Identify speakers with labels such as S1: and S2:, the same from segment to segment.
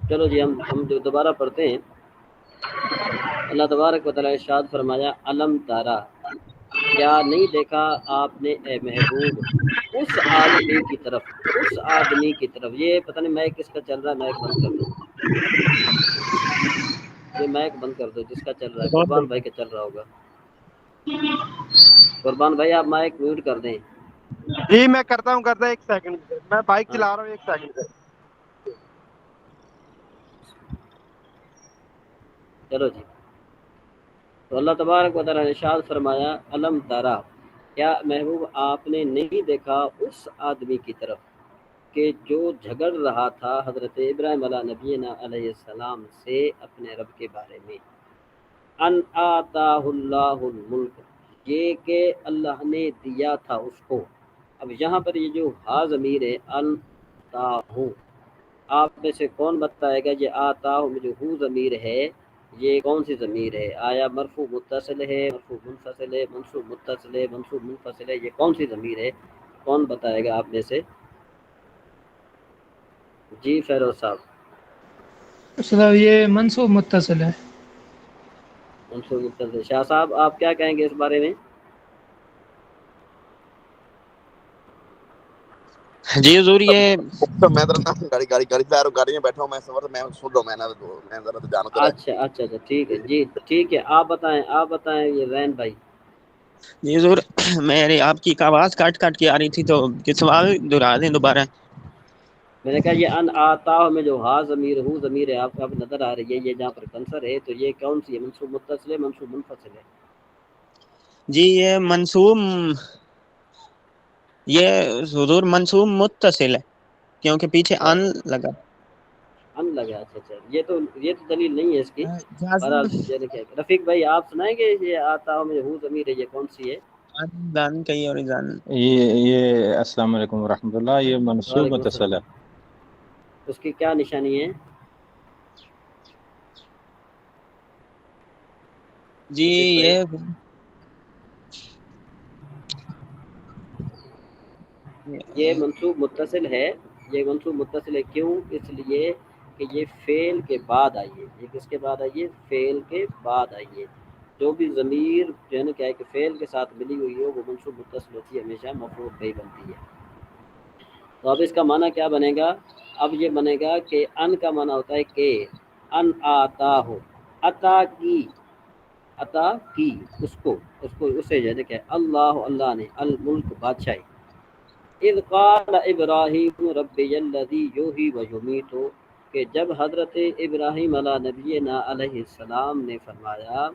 S1: چلو جی ہم جو دوبارہ پڑھتے ہیں. اللہ تبارک و تعالیٰ ارشاد فرمایا علم تارا، کیا نہیں دیکھا آپ نے اے محبوب اس آدمی کی طرف، اس آدمی کی طرف. یہ پتہ نہیں مائک کس کا چل رہا ہے، مائک بند کر دو، یہ مائک بند کر دو جس کا چل رہا ہے. قربان بھائی کا چل رہا ہوگا. قربان بھائی آپ مائک میوٹ کر دیں.
S2: جی میں کرتا ہوں ایک سیکنڈ، میں بائک
S1: ہاں
S2: چلا رہا ہوں، ایک سیکنڈ.
S1: چلو جی. تو اللہ تبارک و تعالیٰ نے ارشاد فرمایا علم تارا، کیا محبوب آپ نے نہیں دیکھا اس آدمی کی طرف کہ جو جھگڑ رہا تھا حضرت ابراہیم علیہ نبینا علیہ السلام سے اپنے رب کے بارے میں. ان آتاہ اللہ الملک، یہ کہ اللہ نے دیا تھا اس کو. اب یہاں پر یہ جو ہا ضمیر ہے انتاہو، آپ میں سے کون بتائے گا یہ آتاہو میں جو ہو ضمیر ہے یہ کون سی ضمیر ہے؟ آیا مرفوع متصل ہے، مرفوع منفصل ہے، منصوب متصل ہے، منصوب منفصل ہے؟ یہ کون سی ضمیر ہے؟ کون بتائے گا آپ میں سے؟ جی فیروز صاحب.
S3: صاحب یہ منصوب متصل ہے.
S1: منصوب متصل. شاہ صاحب آپ کیا کہیں گے اس بارے میں؟
S4: جی حضور یہ
S5: تو میں ذرا گاڑی میں بیٹھا ہوں، میں سفر میں سن رہا ہوں، میں ذرا تو جانا تو رہا
S1: اچھا اچھا اچھا ٹھیک ہے جی ٹھیک ہے. آپ بتائیں یہ رین بھائی.
S4: جی حضور میری آپ کی آواز کاٹ کاٹ کے آ رہی تھی تو کس سوال دہرا دیں دوبارہ.
S1: میں نے کہا یہ ان آتا میں جو ہا ضمیر ہو ضمیر ہے آپ کو نظر آ رہی ہے، یہ جہاں پر کنسر ہے تو یہ کون سی ہے؟ منصوب متصل ہے، منصوب منفصل ہے؟
S4: جی یہ منصوب، یہ حضور منصوب متصل ہے کیونکہ پیچھے
S1: اچھا
S4: ان لگا.
S1: ان لگا. اچھا اچھا یہ تو دلیل نہیں ہے اس کی.
S4: جازم
S1: بہرحال رفیق بھائی آپ سنائیں گے یہ آتا میں ہو ضمیر ہے یہ کون سی ہے؟
S4: دان کئی اور جان.
S6: یہ السلام علیکم ورحمۃ اللہ، یہ منصوب
S1: وعلیکم
S6: متصل
S1: السلام.
S6: ہے.
S1: اس کی کیا نشانی ہے؟
S4: جی
S1: رفیق بھائی یہ منصوب متصل ہے. یہ منصوب متصل ہے کیوں؟ اس لیے کہ یہ فعل کے بعد آئیے. یہ کس کے بعد آئیے؟ فعل کے بعد آئیے. جو بھی ضمیر جو ہے نا کیا ہے کہ فعل کے ساتھ ملی ہوئی ہو وہ منصوب متصل ہوتی ہے، ہمیشہ مفعول بہ بنتی ہے. تو اب اس کا معنی کیا بنے گا؟ اب یہ بنے گا کہ ان کا معنی ہوتا ہے کہ ان آتا ہو، عطا کی، عطا کی اس کو اسے جو ہے کہ اللہ نے الملک بادشاہی. اذ قال ابراہیم ربی الذی یحیی و یمیت، کہ جب حضرت ابراہیم علیہ نبینا علیہ السلام نے فرمایا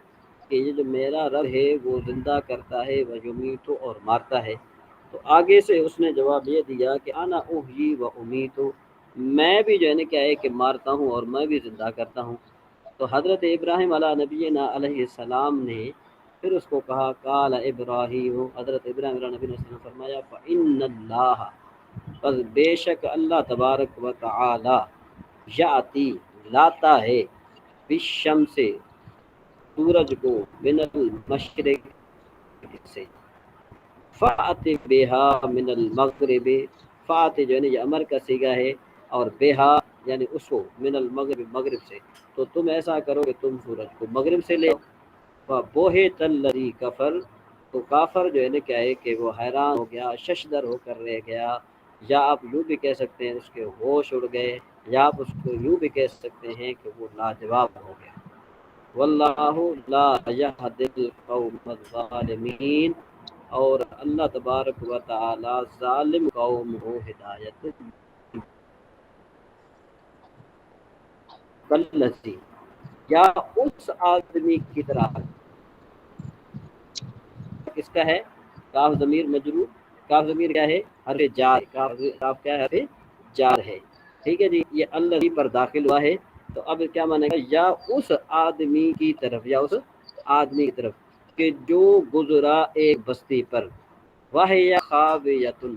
S1: کہ یہ جو میرا رب ہے وہ زندہ کرتا ہے و یمیت اور مارتا ہے. تو آگے سے اس نے جواب یہ دیا کہ انا احیی و امیت، میں بھی جو ہے نا کیا ہے کہ مارتا ہوں اور میں بھی زندہ کرتا ہوں. تو حضرت ابراہیم علیہ نبینا علیہ السلام نے پھر اس کو کہا قال ابراہیم، حضرت ابراہیم علیہ نبی نے فرمایا فإن اللہ، پس بے شک اللہ تبارک و تعالی یاتی لاتا ہے بالشمس سورج کو من المشرق سے، فأت بها من المغرب، فأت جو ہے نا یہ امر کا صیغہ ہے اور بها یعنی اس کو من المغرب مغرب سے، تو تم ایسا کرو کہ تم سورج کو مغرب سے لے. فبہت الذی کفر، تو کافر جو ہے نا کیا ہے کہ وہ حیران ہو گیا، ششدر ہو کر رہ گیا. یا آپ یوں بھی کہہ سکتے ہیں اس کے ہوش اڑ گئے، یا آپ اس کو یوں بھی کہہ سکتے ہیں کہ وہ لاجواب ہو گیا. واللہ لا یہدی القوم الظالمین، اور اللہ تبارک و تعالی ظالم قوم کو ہدایت. کلذی، یا اس آدمی کی طرح، کس کا ہے؟ کاف ضمیر مجرور، کاف ضمیر کیا ہے؟ حرف جار، کاف کیا ہے؟ حرف جار ہے. ٹھیک ہے جی. یہ الذی پر داخل ہوا ہے تو اب کیا مانے گا؟ یا اس آدمی کی طرف، یا اس آدمی کی طرف کہ جو گزرا ایک بستی پر، وَهِيَ خَاوِيَةٌ،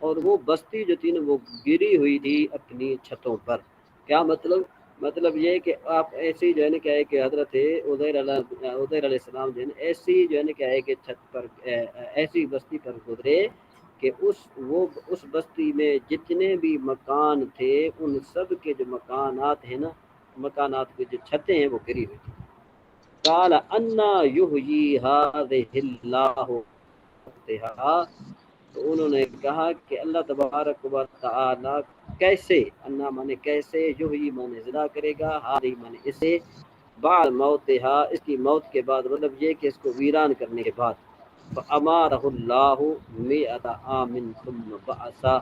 S1: اور وہ بستی جو تھی نا وہ گری ہوئی تھی اپنی چھتوں پر. کیا مطلب یہ کہ آپ ایسی جو ہے نا کیا ہے کہ حضرت عزیر علیہ السلام جو ہے نا ایسی جو ہے نا کیا ہے کہ چھت پر ایسی بستی پر گزرے کہ اس بستی میں جتنے بھی مکان تھے ان سب کے جو مکانات ہیں نا، مکانات کی جو چھتیں ہیں وہ گری ہوئی تھی۔ قال انا یحیی ہذہ اللہ تو انہوں نے کہا کہ اللہ تبارک و تعالی کیسے، انا مانے کیسے، یحیی مانے زندہ کرے گا، ہذہ مانے اسے، بعد موتہا اس کی موت کے بعد، مطلب یہ کہ اس کو ویران کرنے کے بعد، فامارہ اللہ مئۃ عام ثم بعثا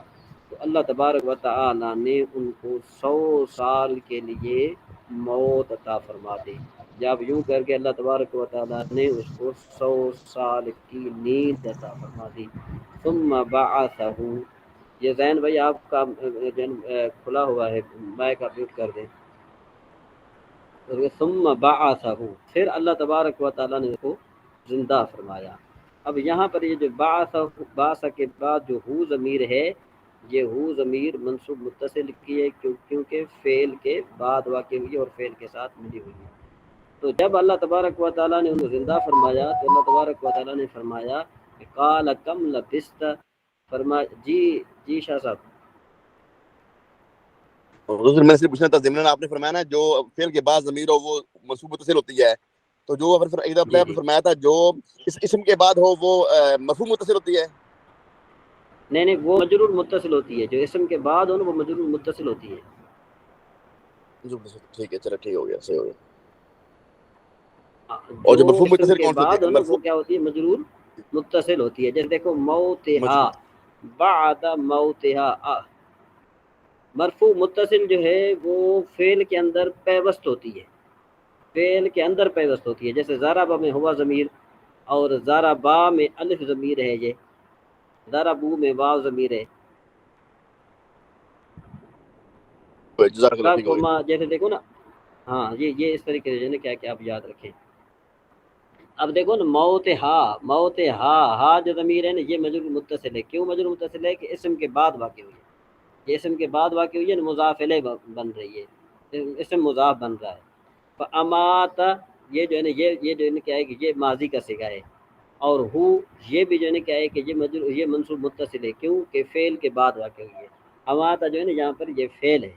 S1: تو اللہ تبارک و تعالی نے ان کو 100 سال کے لیے موت عطا فرما دی، جب یوں کر کے اللہ تبارک و تعالی نے اس کو 100 سال کی نیند عطا فرما دی۔ ثم بعثہ، یہ زین بھائی آپ کا کھلا ہوا ہے، مائک آپ میوٹ کر دیں۔ ثم بعثہ، پھر اللہ تبارک و تعالی نے اس کو زندہ فرمایا۔ اب یہاں پر یہ جو بعث کے بعد جو ہو ضمیر ہے، یہ ہو ضمیر منصوب متصل کی ہے کیونکہ فعل کے بعد واقع ہوئی ہے اور فعل کے ساتھ ملی ہوئی ہے۔ تو جب اللہ تبارک و تعالیٰ نے انہیں زندہ فرمایا تو اللہ تبارک و تعالیٰ نے فرمایا کہ قال کم لبست، فرمایا جی شاہ صاحب۔
S5: حضور میں سے پوچھنا تھا، ضمن آپ نے فرمایا نا جو فعل کے بعد ضمیر ہو وہ منصوب متصل ہوتی ہے، تو جو اگر فرمایا تھا جو اس اسم کے بعد ہو وہ مرفوع متصل ہوتی ہے؟
S1: نہیں وہ مجرور متصل ہوتی ہے، جو اسم کے بعد ہو نا وہ مجرور متصل ہوتی ہے۔
S5: ٹھیک ہے، چلو ٹھیک ہو گیا، صحیح ہو گیا۔ اور جو مرفوع متصل کون سی ہوتی ہے؟
S1: وہ کیا ہوتی ہے؟ مجرور متصل ہوتی ہے۔ جیسے دیکھو موتہا، بعد موتہا، مرفوع متصل جو ہے وہ فعل کے اندر پیوست ہوتی ہے، فعل کے اندر پیوست ہوتی ہے، جیسے ضربہ میں ہوا ضمیر اور ضربا میں الف ضمیر ہے، یہ ضربو میں واو ضمیر ہے۔ جیسے دیکھو نا، ہاں یہ اس طریقے سے کیا کہ آپ یاد رکھیں۔ اب دیکھو نا موتہا، ہا جو ضمیر ہے نا یہ مجرور متصل ہے۔ کیوں مجرور متصل ہے؟ کہ اسم کے بعد واقع ہوئی ہے، یہ اسم کے بعد واقع ہوئی ہے نا، مضاف الیہ بن رہی ہے، اسم مضاف بن رہا ہے۔ فامات، یہ جو ہے نا یہ جو ہے کیا ہے کہ یہ ماضی کا صیغہ ہے، اور ہو یہ بھی جو ہے نا کیا ہے کہ یہ منصوب متصل ہے، کیوں کہ فعل کے بعد واقع ہوئی ہے۔ امات جو ہے نا یہاں پر یہ فعل ہے۔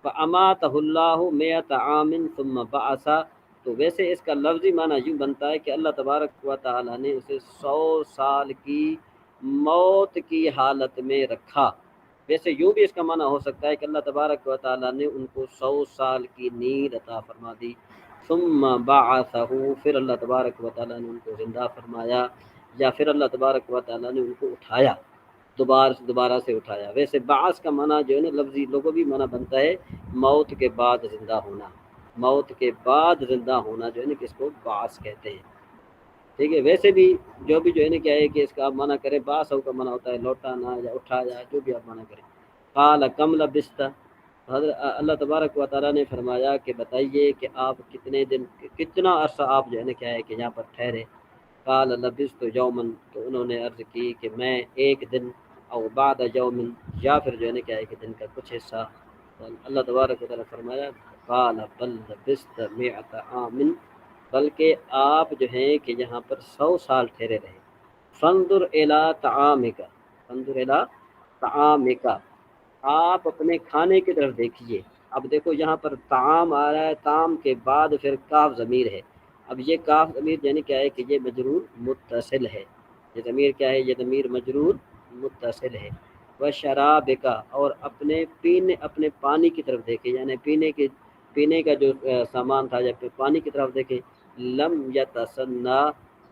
S1: فاماتہ اللہ مئۃ عام ثم بعثا، تو ویسے اس کا لفظی معنی یوں بنتا ہے کہ اللہ تبارک و تعالی نے اسے 100 سال کی موت کی حالت میں رکھا۔ ویسے یوں بھی اس کا معنی ہو سکتا ہے کہ اللہ تبارک و تعالی نے ان کو 100 سال کی نیند عطا فرما دی۔ ثم بعثہ، پھر اللہ تبارک و تعالی نے ان کو زندہ فرمایا، یا پھر اللہ تبارک و تعالی نے ان کو اٹھایا، دوبارہ سے اٹھایا۔ ویسے بعث کا معنی جو ہے نا لفظی لغوی معنی بنتا ہے موت کے بعد زندہ ہونا، موت کے بعد زندہ ہونا جو ہے نا کس کو بعث کہتے ہیں، ٹھیک ہے۔ ویسے بھی جو ہے نا کیا ہے کہ اس کا آپ معنی کریں، بعث کا معنی ہوتا ہے لوٹانا یا اٹھایا، جو بھی آپ معنی کریں۔ قال کم لبست، حضرت اللہ تبارک و تعالیٰ نے فرمایا کہ بتائیے کہ آپ کتنا عرصہ آپ جو ہے نا کیا ہے کہ یہاں پر ٹھہرے۔ قال لبست یومن، تو انہوں نے عرض کی کہ میں ایک دن، او بعد یوم، یا پھر جو ہے نا کیا ہے کہ دن کا کچھ حصہ۔ اللہ تبارک و تعالیٰ فرمایا قال بل لبست مئۃ عام، بلکہ آپ جو ہیں کہ یہاں پر 100 سال ٹھہرے رہے۔ فانظر الی طعامک، فانظر الی طعامک، آپ اپنے کھانے کی طرف دیکھیے۔ اب دیکھو یہاں پر طعام آ رہا ہے، طعام کے بعد پھر کاف ضمیر ہے۔ اب یہ کاف ضمیر یعنی کیا ہے کہ یہ مجرور متصل ہے، یہ ضمیر کیا ہے؟ یہ ضمیر مجرور متصل ہے۔ وشرابک، اور اپنے پانی کی طرف دیکھے، یعنی پینے کا جو سامان تھا، یا پھر پانی کی طرف دیکھے۔ لم یتسنہ،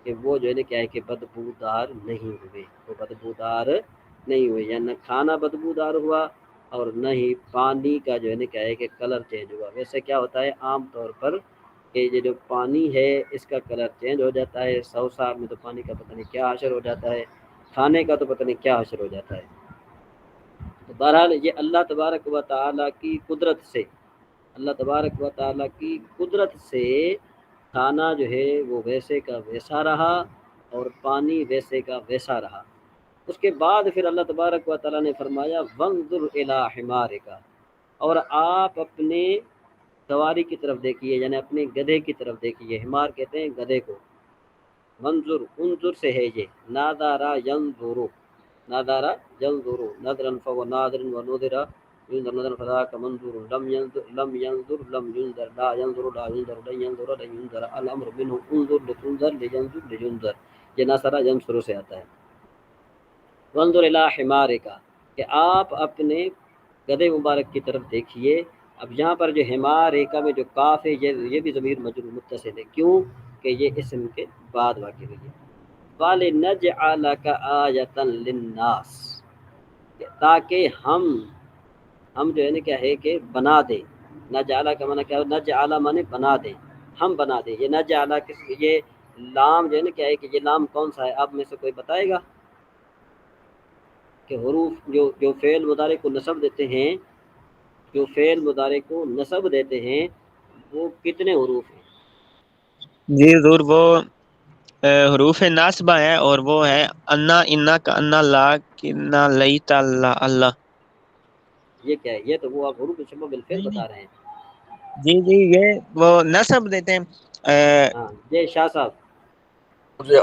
S1: کہ وہ جو ہے نا کیا ہے کہ بدبودار نہیں ہوئے، وہ بدبودار نہیں ہوئے، یعنی نہ کھانا بدبودار ہوا اور نہ ہی پانی کا جو ہے نا کیا ہے کہ کلر چینج ہوا۔ ویسے کیا ہوتا ہے عام طور پر کہ یہ جو پانی ہے اس کا کلر چینج ہو جاتا ہے، 100 سال میں تو پانی کا پتہ نہیں کیا حشر ہو جاتا ہے، کھانے کا تو پتہ نہیں کیا حشر ہو جاتا ہے۔ تو بہرحال یہ اللہ تبارک و تعالیٰ کی قدرت سے، اللہ تبارک و تعالیٰ کی قدرت سے کھانا جو ہے وہ ویسے کا ویسا رہا اور پانی ویسے کا ویسا رہا۔ اس کے بعد پھر اللہ تبارک و تعالیٰ نے فرمایا وانظر الی حمارک، اور آپ اپنے سواری کی طرف دیکھیے، یعنی اپنے گدھے کی طرف دیکھیے۔ حمار کہتے ہیں گدھے کو۔ وانظر، انظر سے ہے یہ، نادارا ینظر، نظر ينظر نظرا فهو ناظر ونظر ينظر نظرا فذاك منظور لم ينظر لم ينظر لا ينظر لن ينظر لن ينظر الامر منه انظر لتنظر لينظر لينظر. یہ نصر ينصر سے آتا ہے. وانظر الى حمارک کہ آپ اپنے گدھے مبارک کی طرف دیکھیے. اب یہاں پر جو حمارک میں جو کاف ہے یہ بھی ضمیر مجرور متصل ہے. کیوں کہ یہ اسم کے بعد واقع ہوئی ہے. وَلِنَجْعَلَكَ آیَةً لِلنَّاسِ تاکہ ہم جو ہے نا کیا ہے کہ بنا دیں. نجعل کا معنی کیا ہے؟ نجعل معنی بنا دیں، ہم بنا دیں. یہ نجعل یہ لام جو ہے نا کیا ہے کہ یہ لام کون سا ہے؟ آپ میں سے کوئی بتائے گا کہ حروف جو فعل مضارع کو نصب دیتے ہیں، جو فعل مضارع کو نصب دیتے ہیں وہ کتنے حروف ہیں؟
S4: جی ضرور، وہ حروف ناصبہ ہے اور وہ ہے انا، انا کا انا، لا کنا، لیتا، اللہ اللہ.
S1: یہ کیا ہے؟ یہ تو وہ آپ حروف شبہ بالفعل بتا رہے ہیں.
S4: جی جی یہ وہ نصب دیتے ہیں.
S1: ہاں یہ شاہ صاحب
S5: مجھے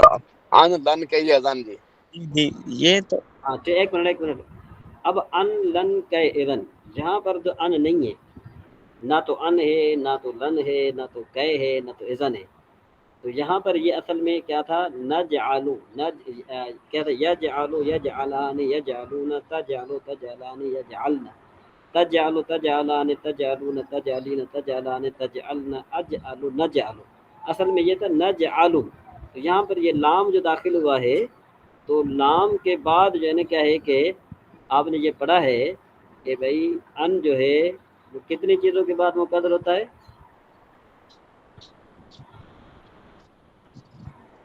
S5: آن لن کہیے اذان جی.
S4: جی یہ تو
S1: ہاں ایک منٹ. اب ان لن کا اذن جہاں پر جو ان نہیں ہے، نہ تو ان ہے نہ تو لن ہے نہ تو کہ ہے نہ تو اذن ہے، تو یہاں پر یہ اصل میں کیا تھا؟ نجعلو کیا تھا؟ یجعلو یجعلان یجعلون تجعلو تجعلان یجعلن تجعلو تجعلان تجعلون تجعلین تجعلان تجعلن اجعلو نجعلو. اصل میں یہ تھا نجعلو. تو یہاں پر یہ لام جو داخل ہوا ہے تو لام کے بعد جو ہے نا کیا ہے کہ آپ نے یہ پڑھا ہے کہ بھائی ان جو ہے وہ کتنی چیزوں کے بعد مقدر ہوتا ہے؟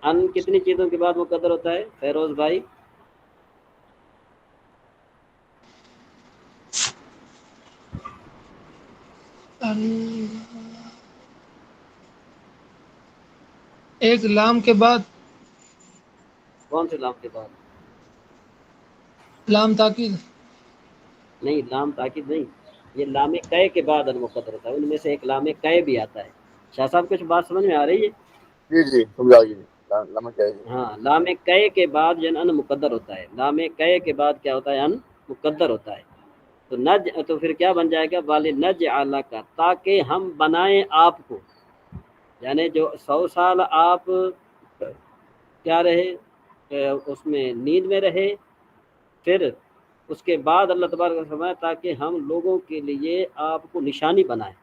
S1: ان کتنی چیزوں کے بعد مقدر ہوتا ہے فیروز بھائی؟
S3: ایک لام کے بعد
S1: کون سے لام کے بعد؟
S3: لام تاکید.
S1: نہیں، لام تاکید نہیں، یہ لام قے کے بعد ان مقدر ہوتا ہے. ان میں سے ایک لام قے بھی آتا ہے. شاہ صاحب کچھ بات سمجھ میں آ رہی ہے؟
S5: جی جی سمجھا گئی. لمحہ کیا ہے جی.
S1: ہاں لام قے کے بعد جو ان مقدر ہوتا ہے. لام قے کے بعد کیا ہوتا ہے؟ ان مقدر ہوتا ہے. تو پھر کیا بن جائے گا؟ وَلِنَجْعَلَكَ تاکہ ہم بنائیں آپ کو، یعنی جو 100 سال آپ کیا رہے اس میں نیند میں رہے، پھر اس کے بعد اللہ تبارک و تعالیٰ فرمایا تاکہ ہم لوگوں کے لیے آپ کو نشانی بنائیں.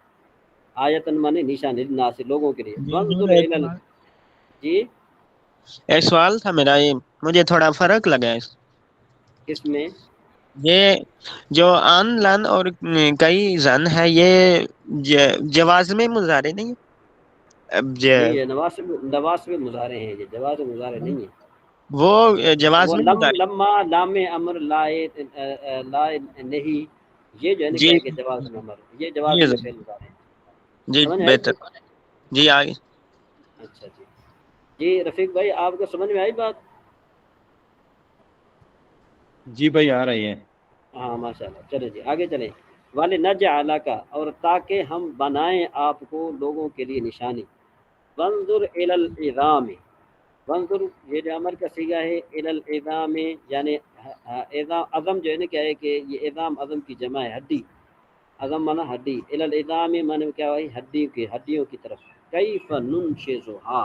S1: آیتن مانے نشانی، للناس لوگوں کے لیے. وانظر الی جی
S4: ایک سوال تھا میرا، یہ مجھے تھوڑا فرق لگا ہے
S1: کس میں؟
S4: یہ جو ان لن اور کئی زن ہے یہ جواز میں مضارع نہیں ہے؟ اب
S1: نہیں یہ نواسب مضارع ہیں، یہ جواز مضارع نہیں ہے.
S4: وہ جواز
S1: وہ
S4: میں مضارع.
S1: لما لام امر لائے نہیں، یہ جو ہے نا
S4: جی
S1: کیا ہے کہ جواز میں امر، یہ جواز
S4: جی
S1: میں فعل مضارع ہیں.
S4: جی
S1: سمجھ میں آئی؟
S4: بہتر. جی آگے.
S1: اچھا جی. جی رفیق بھائی آپ کو سمجھ میں آئی بات؟
S6: جی بھائی آ رہی ہے.
S1: ہاں ماشاء اللہ. چلے جی آگے چلیں. وَلِنَجْعَلَكَ اور تاکہ ہم بنائیں آپ کو لوگوں کے لیے نشانی. وَانظُرْ إِلَى الْعِظَامِ وانظر یہ جو امر کا صیغہ ہے الی العظام، یعنی عظم جو ہے نا کیا ہے کہ یہ عظام عظم کی جمع ہے، ہڈی. عظم مانا ہڈی، الی العظام مانا کیا ہے؟ ہڈیوں کی طرف. کیف ننشزھا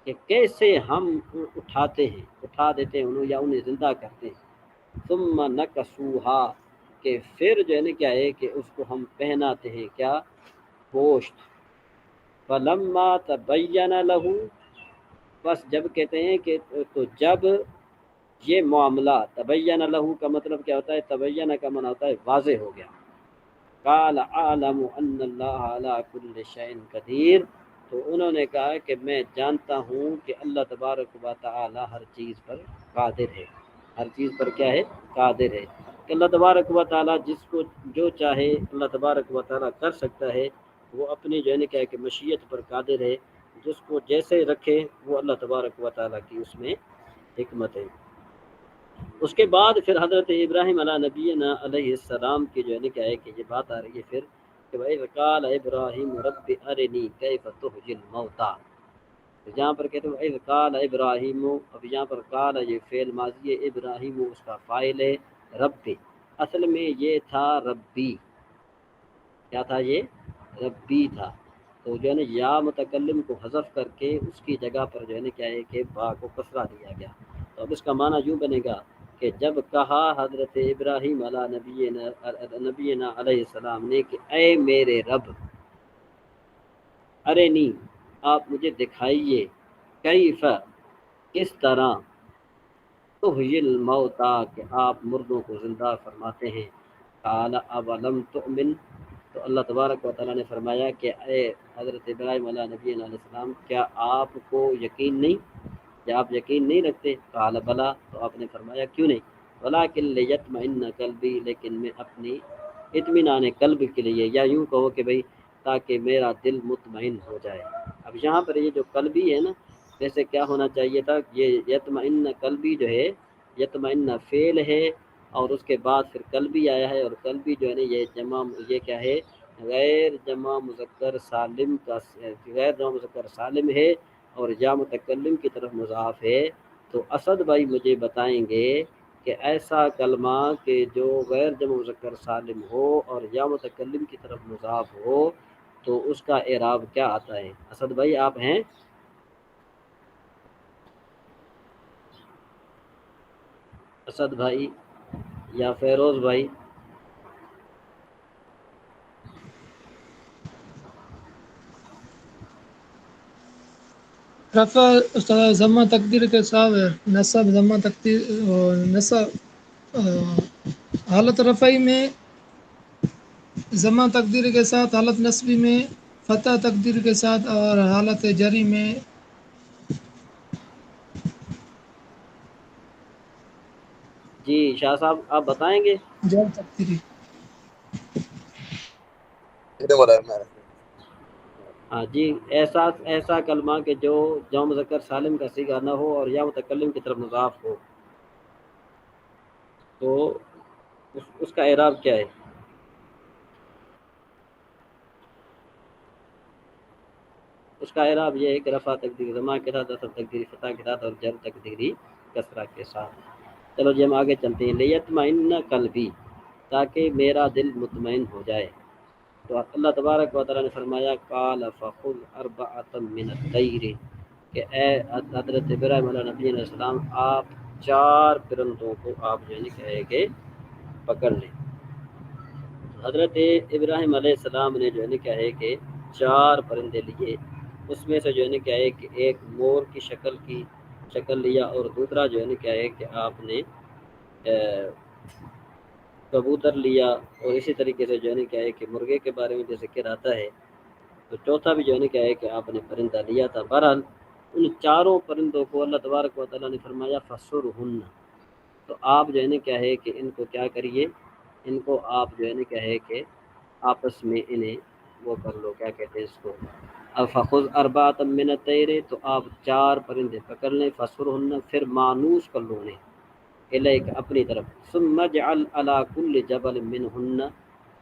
S1: کہ کیسے ہم اٹھاتے ہیں، اٹھا دیتے ہیں انہوں یا انہیں زندہ کرتے ہیں. ثم نکسوہا کہ پھر جو ہے نا کیا ہے کہ اس کو ہم پہناتے ہیں کیا؟ گوشت. فلما تبین لہ بس جب کہتے ہیں کہ تو جب یہ معاملہ تبین لہ کا مطلب کیا ہوتا ہے؟ تبین کا معنی ہوتا ہے واضح ہو گیا. قال اعلم ان اللہ علی کل شیء قدیر تو انہوں نے کہا کہ میں جانتا ہوں کہ اللہ تبارک و تعالی ہر چیز پر قادر ہے. ہر چیز پر کیا ہے؟ قادر ہے. کہ اللہ تبارک و تعالی جس کو جو چاہے اللہ تبارک و تعالی کر سکتا ہے. وہ اپنی جو ہے کہ مشیت پر قادر ہے، جس کو جیسے رکھے وہ اللہ تبارک و تعالیٰ کی اس میں حکمت ہے. اس کے بعد پھر حضرت ابراہیم علیہ نبینا علیہ السلام کی جو ہے کیا ہے کہ یہ بات آ رہی ہے پھر کہ بھائی قال ابراہیم رب ارنی کیف تحیی الموتیٰ یہاں پر کہتے ہیں اذ قال ابراہیم، اب یہاں پر قال یہ فعل ماضی ہے، ابراہیم اس کا فاعل ہے، ربی اصل میں یہ تھا ربی، کیا تھا یہ؟ ربی تھا، تو جو ہے نا یا متکلم کو حذف کر کے اس کی جگہ پر جو ہے نا کیا ہے کہ با کو کسرہ دیا گیا، تو اب اس کا معنی یوں بنے گا کہ جب کہا حضرت ابراہیم علیہ نبینا علیہ السلام نے کہ اے میرے رب، ارنی آپ مجھے دکھائیے، کیف کس طرح، تحیی الموتا کہ آپ مردوں کو زندہ فرماتے ہیں، قال اولم تؤمن، تو اللہ تبارک و تعالیٰ نے فرمایا کہ اے حضرت ابراہیم علیہ نبی علیہ السلام، کیا آپ کو یقین نہیں، کیا آپ یقین نہیں رکھتے؟ قال بلا، تو آپ نے فرمایا کیوں نہیں، ولکن لیطمئن قلبی، لیکن میں اپنی اطمینان قلب کے لیے، یا یوں کہو کہ بھئی تاکہ میرا دل مطمئن ہو جائے۔ اب یہاں پر یہ جو قلبی ہے نا، جیسے کیا ہونا چاہیے تھا، یہ یطمئن قلبی جو ہے، یطمئن فعل ہے اور اس کے بعد پھر قلبی آیا ہے، اور قلبی جو ہے نا یہ جمع، یہ کیا ہے، غیر جمع مذکر سالم کا، غیر جمع مذکر سالم ہے اور یا متکلم کی طرف مضاف ہے۔ تو اسد بھائی مجھے بتائیں گے کہ ایسا کلمہ کہ جو غیر جمع مذکر سالم ہو اور یا متکلم کی طرف مضاف ہو، تو اس کا اعراب کیا آتا ہے؟ اسد بھائی آپ ہیں؟ اسد بھائی یا فیروز بھائی؟
S3: رفع استاد ضمہ تقدیر کے ساتھ ہے، نصب ضمہ تقدیر، نصب حالت رفعی میں ضمہ تقدیر کے ساتھ، حالت نصبی میں فتح تقدیر کے ساتھ، اور حالت جری میں
S1: جی شاہ صاحب آپ بتائیں گے؟
S3: جر تقدیری۔
S5: کہنے والا ہے میں
S1: ہاں جی، ایسا کلمہ کہ جو جمع مذکر سالم کا صیغہ نہ ہو اور یا متکلم کی طرف مضاف ہو، تو اس کا اعراب کیا ہے؟ اس کا اعراب یہ ہے کہ رفع تقدیری ضمہ کے ساتھ، نصب تقدیری فتح کے ساتھ، اور جر تقدیری کسرہ کے ساتھ۔ چلو جی ہم آگے چلتے ہیں، لیطمئن قلبی، تاکہ میرا دل مطمئن ہو جائے، تو اللہ تبارک و تعالیٰ نے فرمایا قال فخذ اربعۃ من الطیر، کہ اے حضرت ابراہیم علیہ نبی علیہ السلام، آپ 4 پرندوں کو آپ جو ہے کہے کہ پکڑ لیں۔ حضرت ابراہیم علیہ السلام نے جو ہے کیا ہے کہ 4 پرندے لیے، اس میں سے جو ہے کیا ہے کہ ایک مور کی شکل لیا، اور دوسرا جو ہے کیا ہے کہ آپ نے کبوتر لیا، اور اسی طریقے سے جو ہے کیا ہے کہ مرغے کے بارے میں جو ذکر آتا ہے، تو چوتھا بھی جو ہے کیا ہے کہ آپ نے پرندہ لیا تھا۔ بہرحال ان 4 پرندوں کو اللہ تبارک و تعالیٰ نے فرمایا فسرہن، تو آپ جو ہے کیا ہے کہ ان کو کیا کریے، ان کو آپ جو ہے کیا ہے کہ آپس میں انہیں وہ کر لو، کیا کہتے ہیں اس کو، فخذ اربعۃ من الطیر، تو آپ 4 پرندے پکڑ لیں، فسرہن پھر مانوس کر لو انہیں، الیک اپنی طرف، ثم اجعل علی کل جبل منہن،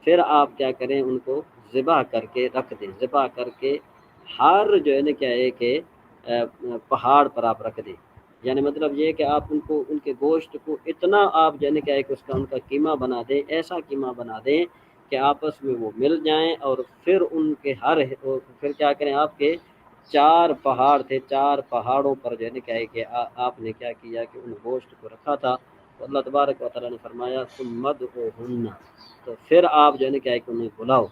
S1: پھر آپ کیا کریں، ان کو ذبح کر کے رکھ دیں، ذبح کر کے ہر جو ہے کیا ہے کہ پہاڑ پر آپ رکھ دیں، یعنی مطلب یہ کہ آپ ان کو، ان کے گوشت کو اتنا آپ جو ہے کیا ہے کہ اس کا ان کا قیمہ بنا دیں، ایسا قیمہ بنا دیں کہ آپس میں وہ مل جائیں، اور پھر ان کے پھر کیا کریں، آپ کے 4 پہاڑ تھے، 4 پہاڑوں پر جو ہے کیا ہے کہ آپ نے کیا کیا کہ ان گوشت کو رکھا تھا، تو اللہ تبارک و تعالیٰ نے فرمایا ثم ادعوہن، تو پھر آپ جو ہے کیا ہے کہ انہیں بلاؤ،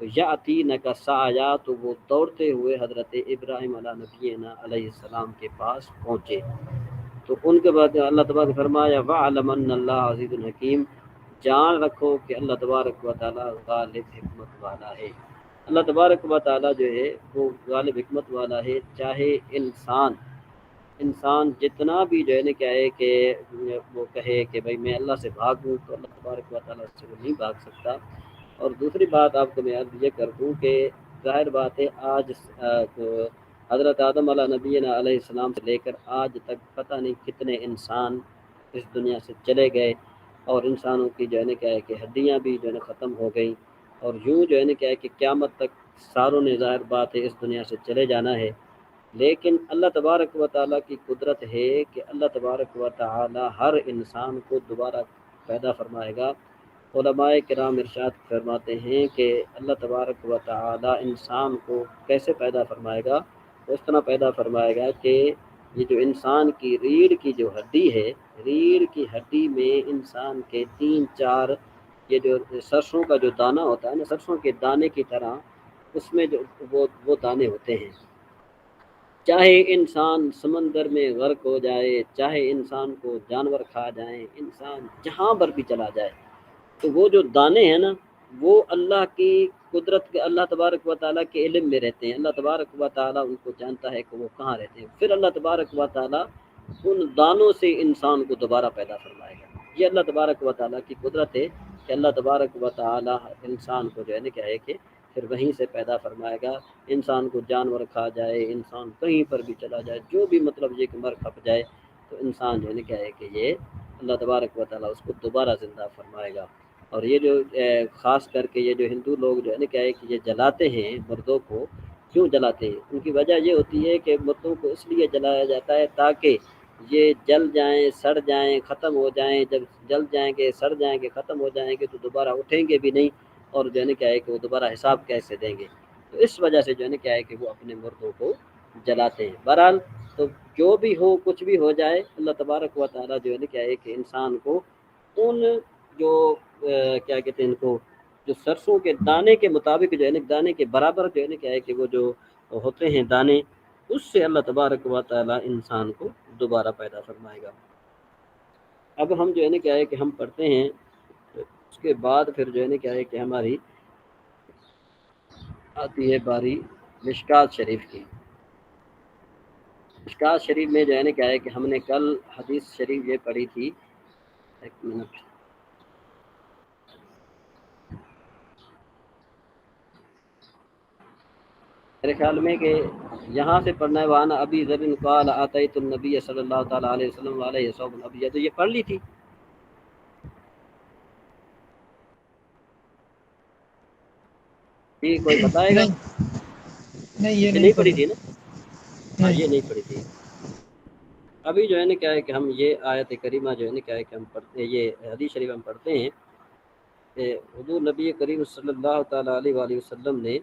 S1: تو یاتینک سعیا، تو وہ دوڑتے ہوئے حضرت ابراہیم علیہ نبینا علیہ السلام کے پاس پہنچے، تو ان کے بعد اللہ تبارک نے فرمایا وَعْلَمْ أَنَّ اللَّهَ عَزِيزٌ حَكِيمٌ، جان رکھو کہ اللہ تبارک و تعالیٰ غالب حکمت والا ہے۔ اللہ تبارک و تعالیٰ جو ہے وہ غالب حکمت والا ہے، چاہے انسان جتنا بھی جو ہے نا کیا ہے کہ وہ کہے کہ بھائی میں اللہ سے بھاگوں، تو اللہ تبارک و تعالیٰ سے وہ نہیں بھاگ سکتا۔ اور دوسری بات آپ کو میں عرض یہ کر دوں کہ ظاہر بات ہے آج حضرت آدم علیہ نبینا علیہ السلام سے لے کر آج تک پتہ نہیں کتنے انسان اس دنیا سے چلے گئے، اور انسانوں کی جو ہے نا کیا ہے کہ ہڈیاں بھی جو ہے نا ختم ہو گئیں، اور یوں جو ہے نا کیا ہے کہ قیامت تک ساروں نے ظاہر بات ہے اس دنیا سے چلے جانا ہے، لیکن اللہ تبارک و تعالیٰ کی قدرت ہے کہ اللہ تبارک و تعالیٰ ہر انسان کو دوبارہ پیدا فرمائے گا۔ علماء کرام ارشاد فرماتے ہیں کہ اللہ تبارک و تعالیٰ انسان کو کیسے پیدا فرمائے گا؟ اس طرح پیدا فرمائے گا کہ یہ جو انسان کی ریڑھ کی جو ہڈی ہے، ریڑھ کی ہڈی میں انسان کے 3-4 یہ جو سرسوں کا جو دانہ ہوتا ہے نا، سرسوں کے دانے کی طرح اس میں جو وہ دانے ہوتے ہیں۔ چاہے انسان سمندر میں غرق ہو جائے، چاہے انسان کو جانور کھا جائیں، انسان جہاں پر بھی چلا جائے، تو وہ جو دانے ہیں نا، وہ اللہ کی قدرت کے، اللہ تبارک و تعالیٰ کے علم میں رہتے ہیں۔ اللہ تبارک و تعالیٰ ان کو جانتا ہے کہ وہ کہاں رہتے ہیں۔ پھر اللہ تبارک و تعالیٰ ان دانوں سے انسان کو دوبارہ پیدا فرمائے گا۔ یہ اللہ تبارک و تعالیٰ کی قدرت ہے کہ اللہ تبارک و تعالیٰ انسان کو جو ہے نا کیا ہے کہ پھر وہیں سے پیدا فرمائے گا۔ انسان کو جانور کھا جائے، انسان کہیں پر بھی چلا جائے، جو بھی مطلب یہ کہ مر کھپ جائے، تو انسان جو ہے نا کیا ہے کہ یہ اللہ تبارک و تعالیٰ اس کو دوبارہ زندہ فرمائے گا۔ اور یہ جو خاص کر کے یہ جو ہندو لوگ جو ہے نا کیا ہے کہ یہ جلاتے ہیں مردوں کو، کیوں جلاتے ہیں؟ ان کی وجہ یہ ہوتی ہے کہ مردوں کو اس لیے جلایا جاتا ہے تاکہ یہ جل جائیں، سڑ جائیں، ختم ہو جائیں۔ جب جل جائیں گے، سڑ جائیں گے، ختم ہو جائیں گے تو دوبارہ اٹھیں گے بھی نہیں، اور جو ہے نا کیا ہے کہ وہ دوبارہ حساب کیسے دیں گے؟ تو اس وجہ سے جو ہے نا کیا ہے کہ وہ اپنے مردوں کو جلاتے ہیں۔ بہرحال تو جو بھی ہو، کچھ بھی ہو جائے، اللہ تبارک و تعالیٰ جو ہے نا کیا ہے کہ انسان کو ان جو کیا کہتے ہیں ان کو، جو سرسوں کے دانے کے مطابق جو ہے نا، دانے کے برابر جو ہے نا کیا ہے کہ وہ جو ہوتے ہیں دانے، اس سے اللہ تبارک و تعالیٰ انسان کو دوبارہ پیدا فرمائے گا۔ اب ہم جو ہے نا کیا ہے کہ ہم پڑھتے ہیں، اس کے بعد پھر جو ہے نا کیا ہے کہ ہماری آتی ہے باری مشکات شریف کی۔ مشکات شریف میں جو ہے نا کیا ہے کہ ہم نے کل حدیث شریف یہ پڑھی تھی، ایک منٹ، میرے خیال میں کہ یہاں سے پڑھنا ہے، وَعَنْ أَبِي ذَرٍ قَالَ آتَيْتُ النَّبِيَّ صلی اللہ تعالیٰ علیہ وسلم وعلیہ ثوب أبيض، تو یہ پڑھ لی تھی۔ جی کوئی بتائے گا؟
S3: نہیں یہ
S1: نہیں پڑھی
S3: پڑھی
S1: تھی نا؟ ہاں یہ نہیں پڑھی تھی۔ ابھی جو ہے نا کیا ہے کہ ہم یہ آیت کریمہ جو ہے نا کیا ہے کہ ہم پڑھتے ہیں، یہ حدیث شریف ہم پڑھتے ہیں کہ حضور نبی کریم صلی اللہ تعالیٰ علیہ وآلہ وسلم نے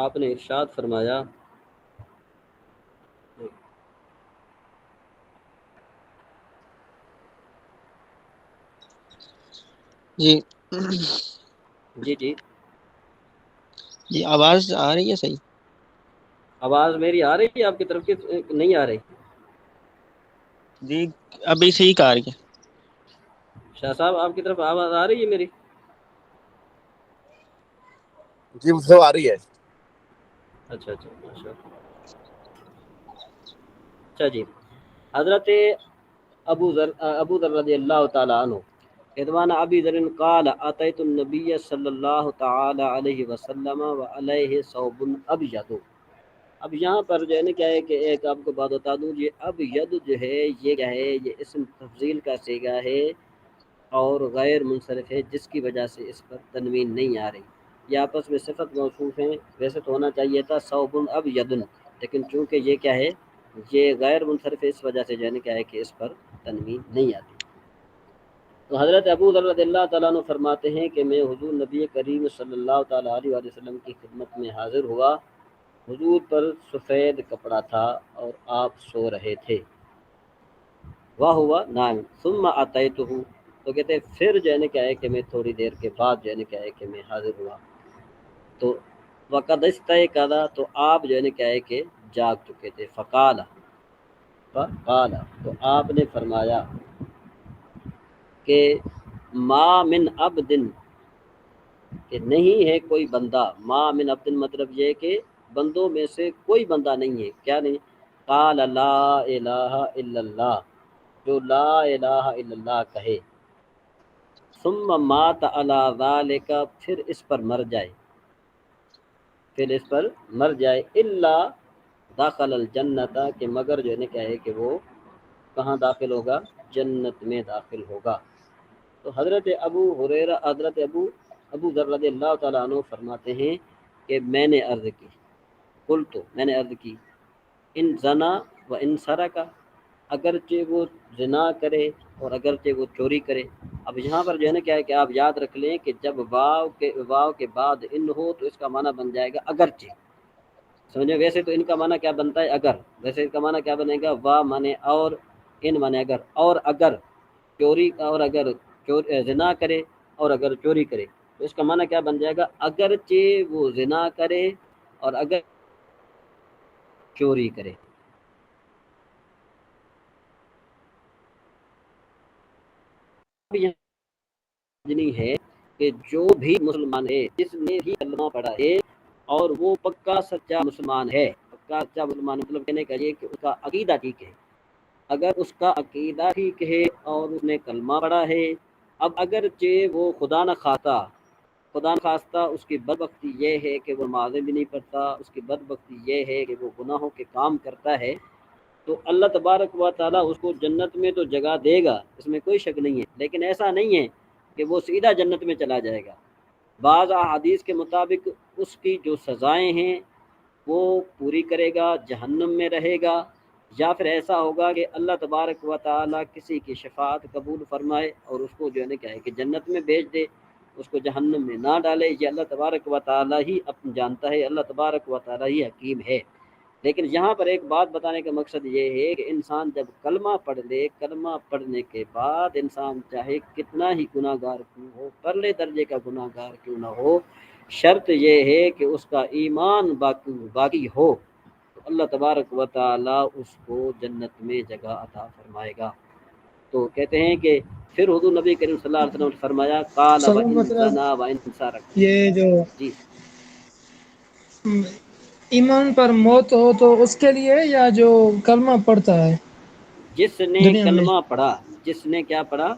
S1: آپ نے ارشاد فرمایا،
S4: جی
S1: جی جی
S4: جی آواز آ رہی ہے صحیح؟
S1: آواز میری آ رہی ہے آپ کی طرف کی؟ نہیں آ رہی؟
S4: جی ابھی صحیح کہا رہی ہے۔
S1: شاہ صاحب آپ کی طرف آواز آ رہی ہے میری؟
S5: جی مجھ سے آ رہی ہے۔
S1: اچھا اچھا ماشاء اللہ۔ اچھا جی، حضرت ابو ذر رضی اللہ تعالیٰ عنہ، ادوان ابی ذر قال اتیت النبی صلی اللہ تعالی علیہ وسلم وعلیہ ثوب ابیض۔ اب یہاں پر جو ہے نا کیا ہے کہ ایک آپ کو بات بتا دوں، یہ ابیض جو ہے یہ کیا ہے، یہ اسم تفضیل کا صیغہ ہے اور غیر منصرف ہے، جس کی وجہ سے اس پر تنوین نہیں آ رہی۔ یہ آپس میں صفت موصوف ہیں، ویسے تو ہونا چاہیے تھا ثوب ابیض، لیکن چونکہ یہ کیا ہے، یہ غیر منصرف ہے، اس وجہ سے جو ہے نا کیا ہے کہ اس پر تنوین نہیں آتی۔ تو حضرت ابو ذر رضی اللہ تعالیٰ عنہ فرماتے ہیں کہ میں حضور نبی کریم صلی اللہ تعالیٰ علیہ وسلم کی خدمت میں حاضر ہوا، حضور پر سفید کپڑا تھا اور آپ سو رہے تھے، وہ ہوا نائم ثم اتیتہ، تو کہتے ہیں پھر جو ہے نا کیا ہے کہ میں تھوڑی دیر کے بعد جو ہے نا کیا ہے کہ میں حاضر ہوا، تو وقد استيقظ، تو آپ جو ہے نا کیا ہے کہ جاگ چکے تھے، فقال، تو آپ نے فرمایا کہ ما من عبد، کہ نہیں ہے کوئی بندہ، ما من عبد مطلب یہ کہ بندوں میں سے کوئی بندہ نہیں ہے، کیا نہیں، قال لا الہ الا اللہ، جو لا الہ الا اللہ کہے، ثم مات علی ذالک، پھر اس پر مر جائے، الا داخل الجنت، کہ مگر جو ہے نا کیا ہے کہ وہ کہاں داخل ہوگا، جنت میں داخل ہوگا۔ تو تو حضرت ابو ذر رضی اللہ تعالیٰ عنہ فرماتے ہیں کہ میں نے عرض کی، میں نے عرض کی ان زنا و ان سرقہ، اگرچہ وہ زنا کرے اور اگرچہ وہ چوری کرے۔ اب یہاں پر جو ہے نا کیا ہے کہ آپ یاد رکھ لیں کہ جب واو کے بعد ان ہو تو اس کا معنی بن جائے گا اگرچہ، سمجھے؟ ویسے تو ان کا معنی کیا بنتا ہے اگر، ویسے اس کا معنی کیا بنے گا؟ وا مانے اور، ان مانے اگر، اور اگر چوری، اور اگر زنا کرے اور اگر چوری کرے تو اس کا معنی کیا بن جائے گا؟ اگرچہ وہ زنا کرے اور اگر چوری کرے۔ ہے کہ جو بھی مسلمان ہے، جس نے بھی کلمہ پڑھا ہے اور وہ پکا سچا مسلمان ہے، پکا سچا مسلمان مطلب کہنے کا یہ کہ اس کا عقیدہ ٹھیک ہے، اگر اس کا عقیدہ ٹھیک ہے اور اس نے کلمہ پڑھا ہے، اب اگرچہ وہ خدا نہ خواستہ اس کی بدبختی یہ ہے کہ وہ نمازیں بھی نہیں پڑھتا، اس کی بدبختی یہ ہے کہ وہ گناہوں کے کام کرتا ہے، تو اللہ تبارک و تعالیٰ اس کو جنت میں تو جگہ دے گا، اس میں کوئی شک نہیں ہے، لیکن ایسا نہیں ہے کہ وہ سیدھا جنت میں چلا جائے گا۔ بعض احادیث کے مطابق اس کی جو سزائیں ہیں وہ پوری کرے گا، جہنم میں رہے گا، یا پھر ایسا ہوگا کہ اللہ تبارک و تعالیٰ کسی کی شفاعت قبول فرمائے اور اس کو جو ہے نا کیا ہے کہ جنت میں بھیج دے، اس کو جہنم میں نہ ڈالے۔ یہ اللہ تبارک و تعالیٰ ہی جانتا ہے، اللہ تبارک و تعالیٰ ہی حکیم ہے۔ لیکن یہاں پر ایک بات بتانے کا مقصد یہ ہے کہ انسان جب کلمہ پڑھ لے، کلمہ پڑھنے کے بعد انسان چاہے کتنا ہی گناہ گار کیوں ہو، پرلے درجے کا گناہ گار کیوں نہ ہو، شرط یہ ہے کہ اس کا ایمان باقی ہو، تو اللہ تبارک و تعالیٰ اس کو جنت میں جگہ عطا فرمائے گا۔ تو کہتے ہیں کہ پھر حضور نبی کریم صلی اللہ علیہ وسلم نے فرمایا قال وَإِن زَنَا وَإِن سَرَقَ،
S3: یہ جو
S1: جی
S3: ایمان پر موت ہو تو اس کے لیے، یا جو کلمہ پڑھتا ہے
S1: جس نے
S3: دنیا میں
S1: کلمہ پڑھا، جس نے کیا پڑھا؟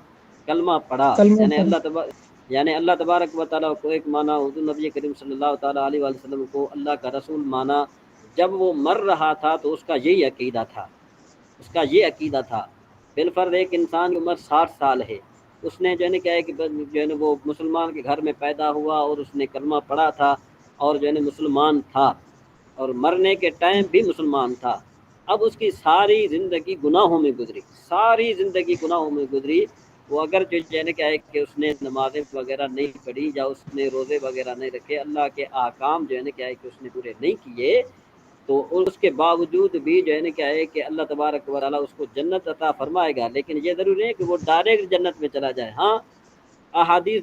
S1: کلمہ پڑھا،
S3: کلمہ
S1: یعنی اللہ تبارک و تعالیٰ کو ایک معنی حضور نبی کریم صلی اللہ تعالیٰ علیہ وسلم کو اللہ کا رسول مانا، جب وہ مر رہا تھا تو اس کا یہی عقیدہ تھا، بالفرض ایک انسان کی عمر 60 سال ہے، اس نے جو ہے نا کیا ہے کہ جو ہے نا وہ مسلمان کے گھر میں پیدا ہوا اور اس نے کلمہ پڑھا تھا اور جو ہے نا مسلمان تھا اور مرنے کے ٹائم بھی مسلمان تھا، اب اس کی ساری زندگی گناہوں میں گزری، وہ اگر جو ہے نا کیا ہے کہ اس نے نمازیں وغیرہ نہیں پڑھی یا اس نے روزے وغیرہ نہیں رکھے، اللہ کے احکام جو ہے نا کیا ہے کہ اس نے پورے نہیں کیے، تو اس کے باوجود بھی جو ہے نا کیا ہے کہ اللہ تبارک و تعالیٰ اس کو جنت عطا فرمائے گا، لیکن یہ ضروری ہے کہ وہ ڈائریکٹ جنت میں چلا جائے۔ ہاں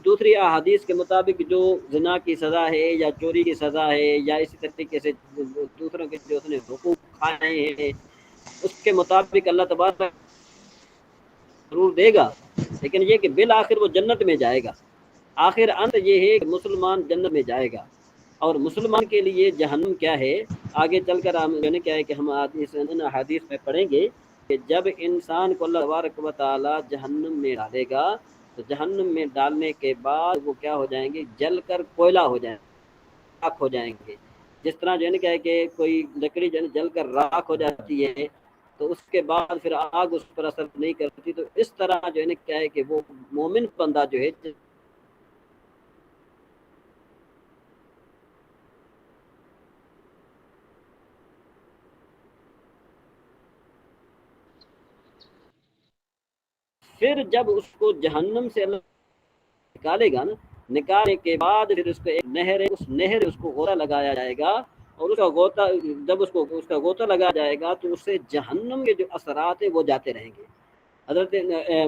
S1: دوسری احادیث کے مطابق جو زنا کی سزا ہے یا چوری کی سزا ہے یا اسی طریقے سے دوسروں کے جو اس نے حقوق کھائے ہیں اس کے مطابق اللہ تبارک ضرور دے گا، لیکن یہ کہ بالآخر وہ جنت میں جائے گا، آخر انت یہ ہے کہ مسلمان جنت میں جائے گا، اور مسلمان کے لیے جہنم کیا ہے آگے چل کر ہم جو ہے کیا ہے کہ ہم حدیث میں پڑھیں گے کہ جب انسان کو اللہ تبارک و تعالیٰ جہنم میں ڈالے گا تو جہنم میں ڈالنے کے بعد وہ کیا ہو جائیں گے؟ جل کر کوئلہ ہو جائیں گے، راکھ ہو جائیں گے، جس طرح جو ہے کیا ہے کہ کوئی لکڑی جل کر راکھ ہو جاتی ہے تو اس کے بعد پھر آگ اس پر اثر نہیں کرتی، تو اس طرح جو ہے کیا ہے کہ وہ مومن بندہ جو ہے پھر جب اس کو جہنم سے اللہ نکالے گا نا، نکالنے کے بعد پھر اس کو ایک نہر ہے، اس نہر اس کو غوطہ لگایا جائے گا، اور اس کا غوطہ جب اس کا غوطہ لگایا جائے گا تو اس سے جہنم کے جو اثرات ہیں وہ جاتے رہیں گے۔ حضرت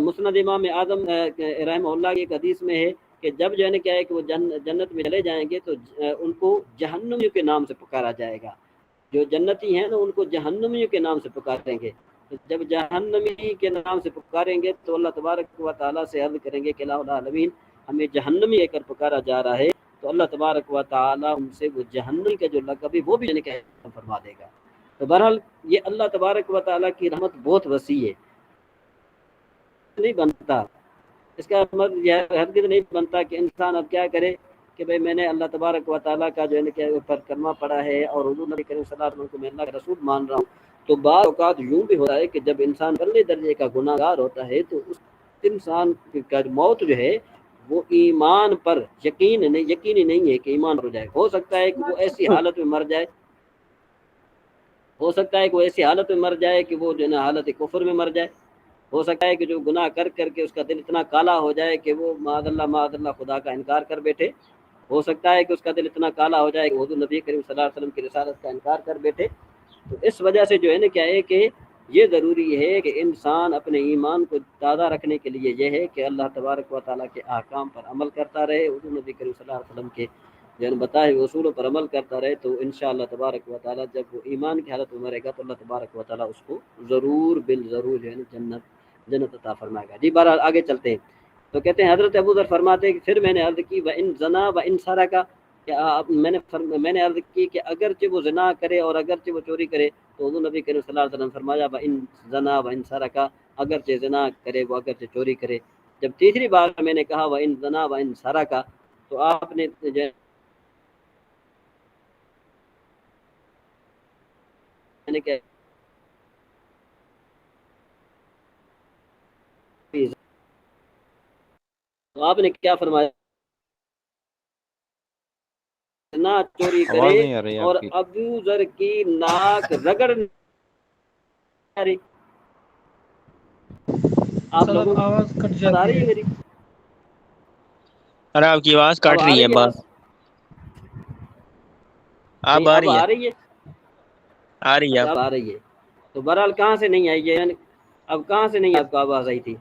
S1: مسند امام اعظم رحمہ اللہ کی ایک حدیث میں ہے کہ جب جو ہے نا کیا ہے کہ وہ جنت میں چلے جائیں گے تو ان کو جہنمیوں کے نام سے پکارا جائے گا، جو جنتی ہیں نا ان کو جہنمیوں کے نام سے پکاریں گے، جب جہنمی کے نام سے پکاریں گے تو اللہ تبارک و تعالیٰ سے عرض کریں گے کہ الہ العالمین ہمیں جہنمی لے کر پکارا جا رہا ہے، تو اللہ تبارک و تعالیٰ ان سے وہ جہنمی کا جو لقب ہے وہ بھی فرما دے گا۔ تو بہرحال یہ اللہ تبارک و تعالیٰ کی رحمت بہت وسیع ہے، نہیں بنتا اس کا مطلب یہ ہرگز نہیں بنتا کہ انسان اب کیا کرے کہ بھئی میں نے اللہ تبارک و تعالیٰ کا جو ہے کہ اوپر کلمہ پڑھا ہے اور حضور نبی کریم صلی اللہ علیہ وسلم کو میں اللہ کا رسول مان رہا ہوں، تو بعض اوقات یوں بھی ہوتا ہے کہ جب انسان پرلے درجے کا گناہ گار ہوتا ہے تو انسان کا موت جو ہے وہ ایمان پر یقینی نہیں ہے کہ ایمان ہو جائے. ہو سکتا ہے کہ وہ ایسی حالت میں مر جائے، ہو سکتا ہے کہ وہ ایسی حالت میں مر جائے کہ وہ جو ہے نا حالت کفر میں مر جائے. ہو سکتا ہے کہ جو گناہ کر کے اس کا دل اتنا کالا ہو جائے کہ وہ معاذ اللہ خدا کا انکار کر بیٹھے. ہو سکتا ہے کہ اس کا دل اتنا کالا ہو جائے کہ حضور نبی کریم صلی اللہ علیہ وسلم کی رسالت کا انکار کر بیٹھے. تو اس وجہ سے جو ہے نا کیا ہے کہ یہ ضروری ہے کہ انسان اپنے ایمان کو تازہ رکھنے کے لیے یہ ہے کہ اللہ تبارک و تعالیٰ کے احکام پر عمل کرتا رہے، حضور نبی کریم صلی اللہ علیہ وسلم کے جو بتائے ہوئے اصولوں پر عمل کرتا رہے. تو انشاءاللہ تبارک و تعالیٰ جب وہ ایمان کی حالت میں مرے گا تو اللہ تبارک و تعالیٰ اس کو ضرور بالضرور جو ہے نا جنت عطا فرمائے گا. جی بہرحال آگے چلتے ہیں. تو کہتے ہیں حضرت ابو ذر فرماتے ہیں کہ پھر میں نے عرض کی وَإِن زَنَا وَإِن سَرَقَ، میں نے عرض کی کہ اگرچہ وہ زنا کرے اور اگرچہ وہ چوری کرے، تو حضور نبی کریم صلی اللہ علیہ وسلم فرمایا وَإِن زَنَا وَإِن سَرَقَ، اگرچہ زنا کرے وہ اگرچہ چوری کرے. جب تیسری بار میں نے کہا وَإِن زَنَا وَإِن سَرَقَ، تو آپ نے تو آپ نے کیا فرمایا؟ زنا چوری
S6: آواز نہیں آ
S1: کرے
S6: رہی
S1: اور
S6: آپ کی.
S1: ابو ذر کی ناک رگڑ. آپ
S3: صاحب
S1: لوگوں
S3: آواز کٹ
S1: کو آ
S3: جاتی
S1: رہی ہے
S3: ہے.
S1: میری؟
S4: ارے آپ کی آواز
S1: اب
S4: کٹ
S1: آ
S4: رہی ہے
S1: رہی ہے
S4: بات.
S1: آواز؟
S4: اب
S1: نہیں
S4: آ
S1: اب
S4: رہی ہے،
S1: آ رہی ہے.
S4: آ رہی ہے.
S1: اچھا اب آ رہی ہے. تو بہرحال کہاں سے نہیں آئی ہے؟ اب کہاں سے نہیں آپ کو آواز آئی تھی؟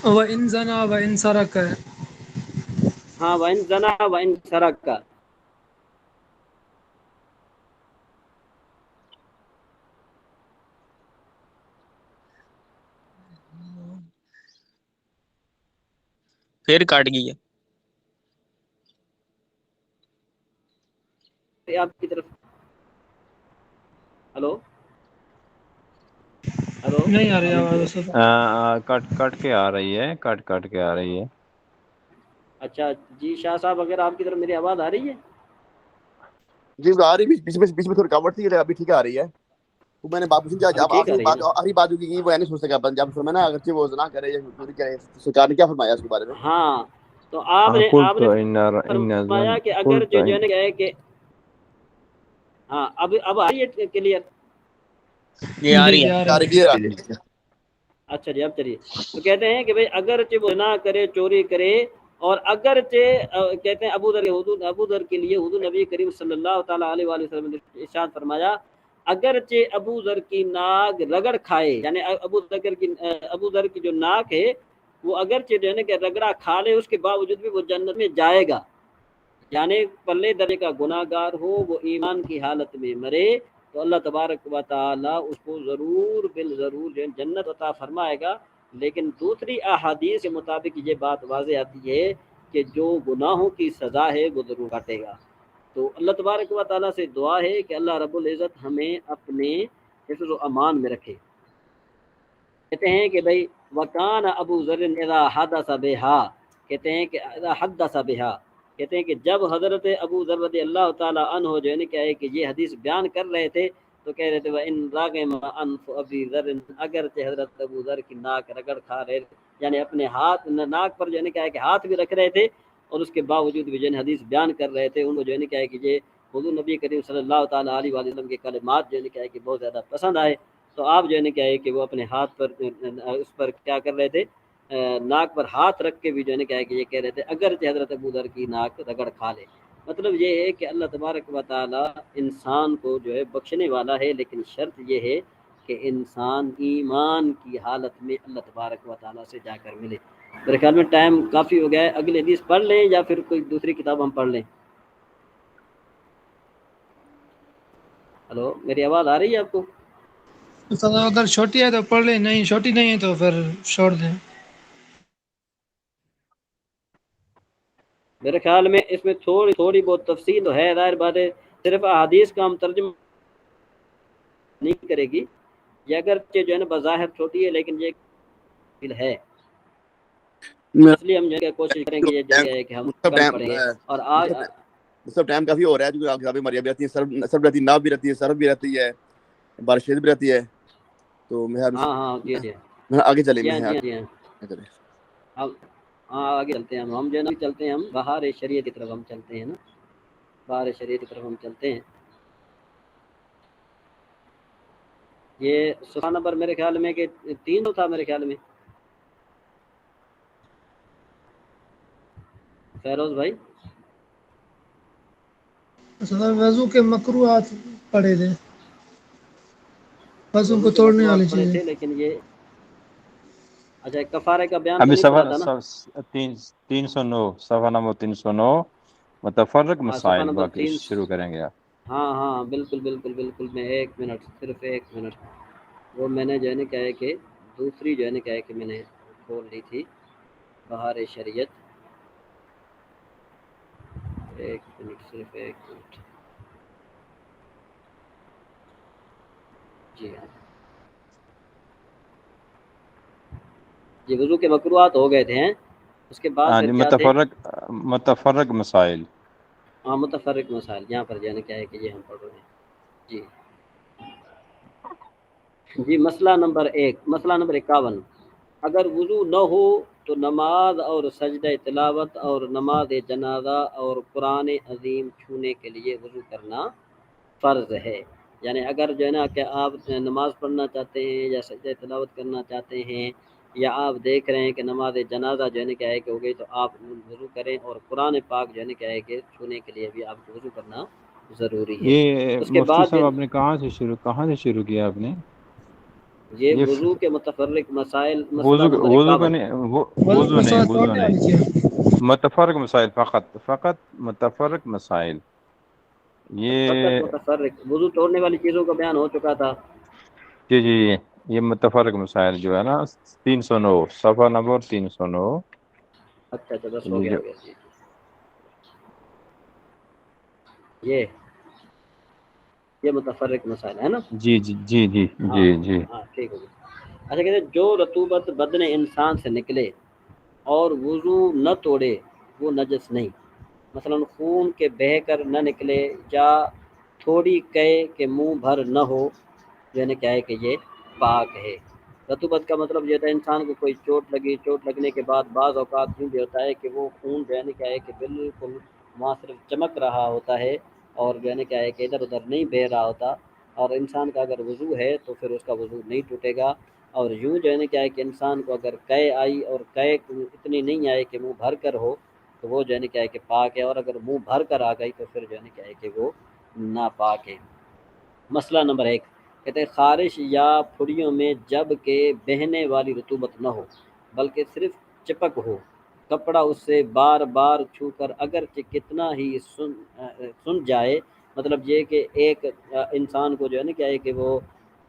S3: وَإِن زَنَا وَإِن سَرَقَ ہے.
S1: ہاں وَإِن زَنَا وَإِن سَرَقَ.
S4: پھر کٹ گئی ہے.
S1: آپ کی طرف ہلو ہلو
S3: نہیں آ رہی آواز صاحب.
S6: کٹ کے آ رہی ہے، کٹ کے آ رہی ہے.
S1: اچھا جی شاہ صاحب اگر آپ کی طرف میری آواز آ رہی ہے؟
S5: جی آ رہی بیچ میں تھوڑی رکاوٹ تھی، ابھی ٹھیک آ رہی ہے. تو میں نے بات پوچھی
S1: ابھی
S5: اب
S1: ٹھیک آ رہی ہے نا؟
S5: آخری بات جو کی وہ نہیں سن سکا جب فرمایا نا اگرچہ وہ زنا کرے یا چوری کرے، سرکار نے کیا فرمایا اس کے بارے میں؟
S1: ہاں تو آپ نے فرمایا کہ اگر جو ہے نا کہ ہاں اب آ رہی ہے کلیئر؟
S4: یہ آ
S3: جی
S4: رہی
S3: جی
S4: ہے.
S3: آ رہی ہے.
S1: اچھا جی اب چلیے. تو کہتے ہیں کہ بھئی اگرچہ وہ نہ کرے چوری کرے اور اگرچہ کہتے ہیں ابو ذر کے لیے حضور نبی کریم صلی اللہ تعالیٰ علیہ وآلہ وسلم نے ارشاد فرمایا اگرچہ ابو ذر کی ناک رگڑ کھائے، یعنی ابو ذر کی جو ناک ہے وہ اگرچہ جو ہے نا کہ رگڑا کھا لے اس کے باوجود بھی وہ جنت میں جائے گا. یعنی پلے درجے کا گناہ گار ہو، وہ ایمان کی حالت میں مرے تو اللہ تبارک و تعالیٰ اس کو ضرور بالضرور جنت عطا فرمائے گا. لیکن دوسری احادیث کے مطابق یہ بات واضح آتی ہے کہ جو گناہوں کی سزا ہے وہ ضرور کاٹے گا. تو اللہ تبارک و تعالیٰ سے دعا ہے کہ اللہ رب العزت ہمیں اپنے حفظ و امان میں رکھے. کہتے ہیں کہ بھائی وکان ابو ذر اذا حدث بها، کہتے ہیں کہ اذا حدث بها، کہتے ہیں کہ جب حضرت ابو ذر رضی اللہ تعالیٰ عنہ جو ہے نا کیا ہے کہ یہ حدیث بیان کر رہے تھے تو کہہ رہے تھے وَإِن رَغِمَ أَنْفُ أَبِي ذَرٍ، اگرچہ حضرت ابو ذر کی ناک رگڑ کھا رہے، یعنی اپنے ہاتھ ناک پر جو ہے نا کیا ہے کہ ہاتھ بھی رکھ رہے تھے اور اس کے باوجود بھی جو ہے حدیث بیان کر رہے تھے. ان کو جو ہے نا کیا ہے کہ یہ حضور نبی کریم صلی اللہ تعالیٰ علیہ وسلم کے کلمات جو ہے نا کیا ہے کہ بہت زیادہ پسند آئے. تو آپ جو ہے نا کیا ہے کہ وہ اپنے ہاتھ پر اس پر کیا کر رہے تھے، ناک پر ہاتھ رکھ کے بھی جو ہے نا کیا ہے کہ یہ کہہ رہے تھے اگرچہ حضرت ابو ذر کی ناک رگڑ کھا لے. مطلب یہ ہے کہ اللہ تبارک و تعالیٰ انسان کو جو ہے بخشنے والا ہے، لیکن شرط یہ ہے کہ انسان ایمان کی حالت میں اللہ تبارک و تعالیٰ سے جا کر ملے. میرے خیال میں ٹائم کافی ہو گیا ہے، اگلی حدیث پڑھ لیں یا پھر کوئی دوسری کتاب ہم پڑھ لیں؟ ہلو میری آواز آ رہی ہے آپ کو؟
S3: اگر چھوٹی ہے تو پڑھ لیں، نہیں چھوٹی نہیں ہے تو پھر چھوڑ دیں.
S1: میرے خیال میں اس میں تھوڑی بہت تفصیل تو ہے، ظاہر بات ہے صرف احادیث کا ہم ترجمہ نہیں کرے گی. یہ اگرچہ جو ہے نا بظاہر چھوٹی ہے لیکن یہ ہے، اس لیے ہم جو ہے کوشش کریں گے یہ جو ہے کہ ہم کل پڑھیں گے. اور آج
S5: سب ٹائم کافی ہو رہا ہے کیونکہ کتابیں مریا بھی رہتی ہیں، سرب رہتی ہے، ناف بھی رہتی ہے، سرف بھی رہتی ہے، بارشید بھی رہتی ہے. تو
S1: ہاں جی
S5: آگے چلیں
S1: جی
S5: میں
S1: ہاں جی ہاں
S5: چلیں.
S1: اب ہاں آگے چلتے ہیں ہم جو ہے نا چلتے ہیں ہم بہار شریعت کی طرف ہم چلتے ہیں نا بہار شریعت کی طرف ہم چلتے ہیں. یہ صفحہ نمبر میرے خیال میں کہ 3 تھا میرے خیال میں فیروز بھائی.
S3: وضو کے مکروہات پڑے تھے، وضو
S1: وضو
S3: کو
S1: کے
S3: توڑنے والی
S1: مکروہات پڑے
S3: چیزیں.
S1: تھے لیکن یہ اچھا کفارے کا بیان تو
S6: ابھی
S1: نہیں پڑا تھا نا.
S6: 309 صفحہ نمبر 309 متفرق
S1: ہاں صفحہ
S6: مسائل،
S1: نمبر
S6: باقی
S1: 3.
S6: شروع کریں گے آپ.
S1: ہاں ہاں بالکل بالکل بالکل. میں 1 منٹ صرف 1 منٹ وہ میں نے جو ہے نا کیا ہے کہ دوسری جو ہے نا کیا ہے کہ میں نے کھول لی تھی بہار شریعت. 1 منٹ صرف 1 منٹ. جی ہاں جی وضو کے مکروہات ہو گئے تھے ہیں. اس کے بعد
S6: ہاں
S1: پھر
S6: جی،
S1: کیا تھے؟
S6: متفرق مسائل.
S1: ہاں متفرق مسائل یہاں پر جو ہے نا کیا ہے کہ یہ ہم پڑھ رہے ہیں. جی جی مسئلہ نمبر 1 مسئلہ نمبر 51. اگر وضو نہ ہو تو نماز اور سجدہ تلاوت اور نماز جنازہ اور قرآن عظیم چھونے کے لیے وضو کرنا فرض ہے. یعنی اگر جو ہے نا کہ آپ نماز پڑھنا چاہتے ہیں یا سجدہ تلاوت کرنا چاہتے ہیں یا آپ دیکھ رہے ہیں کہ نماز جنازہ جو ہے نا کیا ہے کہ ہو گئی تو آپ وضو کریں اور قرآن پاک جو ہے نا کیا ہے کہ چھونے کے لیے بھی آپ کو وضو کرنا ضروری ہے.
S6: یہ
S1: اس کے
S6: مفتی
S1: بعد
S6: صاحب آپ نے کہاں سے شروع کیا آپ نے؟
S1: یہ
S6: یہ
S1: وضو کے متفرق مسائل مسئلہ
S6: وضو
S1: نمبر
S6: وضو کا
S1: 51.
S6: نہیں،
S3: وضو کو توڑنے والی چیز.
S6: متفرق مسائل فقط متفرق مسائل.
S1: فقط
S6: یہ
S1: متفرق وضو توڑنے والی چیزوں کا بیان ہو چکا تھا.
S6: جی یہ متفرق مسائل جو ہے نا 309 صفحہ نمبر 309.
S1: اچھا بس ہو
S6: یہ
S1: گیا
S6: جو
S1: ہو گیا. یہ متفرق مسائل ہے نا.
S6: جی
S1: ہاں ہاں ٹھیک ہو گیا. اچھا کہتے ہیں جو رطوبت بدن انسان سے نکلے اور وضو نہ توڑے وہ نجس نہیں. مثلا خون کے بہہ کر نہ نکلے یا تھوڑی قے کے منہ بھر نہ ہو یعنی کیا ہے کہ یہ پاک ہے. رطوبت کا مطلب یہ ہوتا ہے انسان کو کوئی چوٹ لگنے کے بعد بعض اوقات یوں بھی ہوتا ہے کہ وہ خون جو ہے نا کیا ہے کہ بالکل وہاں صرف چمک رہا ہوتا ہے اور جو ہے نا کیا ہے کہ ادھر ادھر نہیں بہہ رہا ہوتا. اور انسان کا اگر وضو ہے تو پھر اس کا وضو نہیں ٹوٹے گا. اور یوں جو ہے نا کیا ہے کہ انسان کو اگر قے آئی اور قے اتنی نہیں آئے کہ منہ بھر کر ہو تو وہ جو ہے نا کیا ہے کہ پاک ہے. اور اگر منہ بھر کر آ گئی تو پھر جو ہے نا کیا ہے کہ وہ ناپاک ہے. مسئلہ نمبر 1 کہتے ہیں خارش یا پھڑیوں میں جب کہ بہنے والی رطوبت نہ ہو بلکہ صرف چپک ہو، کپڑا اس سے بار بار چھو کر اگرچہ کتنا ہی سن جائے. مطلب یہ کہ ایک انسان کو جو ہے نا کیا ہے کہ وہ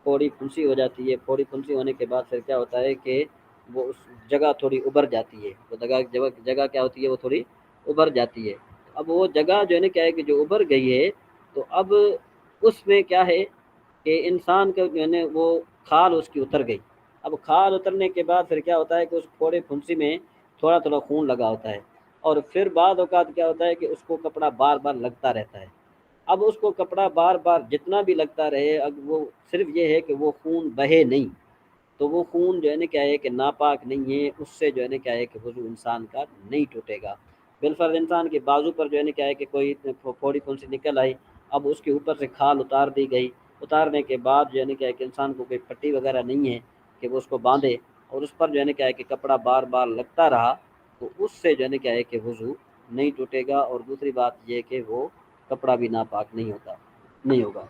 S1: پھوڑی پھنسی ہو جاتی ہے. پھوڑی پھنسی ہونے کے بعد پھر کیا ہوتا ہے کہ وہ اس جگہ تھوڑی ابھر جاتی ہے. وہ جگہ کیا ہوتی ہے وہ تھوڑی ابھر جاتی ہے. اب وہ جگہ جو ہے نا کیا ہے کہ جو ابھر گئی ہے تو اب اس میں کیا ہے کہ انسان کا جو ہے نا وہ کھال اس کی اتر گئی. اب کھال اترنے کے بعد پھر کیا ہوتا ہے کہ اس پھوڑے پھنسی میں تھوڑا خون لگا ہوتا ہے اور پھر بعد اوقات کیا ہوتا ہے کہ اس کو کپڑا بار بار لگتا رہتا ہے. اب اس کو کپڑا بار بار جتنا بھی لگتا رہے اب وہ صرف یہ ہے کہ وہ خون بہے نہیں تو وہ خون جو ہے نا کیا ہے کہ ناپاک نہیں ہے. اس سے جو ہے نا کیا ہے کہ وضو انسان کا نہیں ٹوٹے گا. بالفرض انسان کے بازو پر جو ہے نا کیا ہے کہ کوئی پھوڑی پھنسی نکل آئی، اب اس کے اوپر سے کھال اتار دی گئی. اتارنے کے بعد جو ہے نا کیا ہے کہ انسان کو کوئی پٹی وغیرہ نہیں ہے کہ وہ اس کو باندھے اور اس پر جو ہے نا کیا ہے کہ کپڑا بار بار لگتا رہا تو اس سے جو ہے نا کیا ہے کہ وضو نہیں ٹوٹے گا. اور دوسری بات یہ کہ وہ کپڑا بھی ناپاک نہیں ہوگا.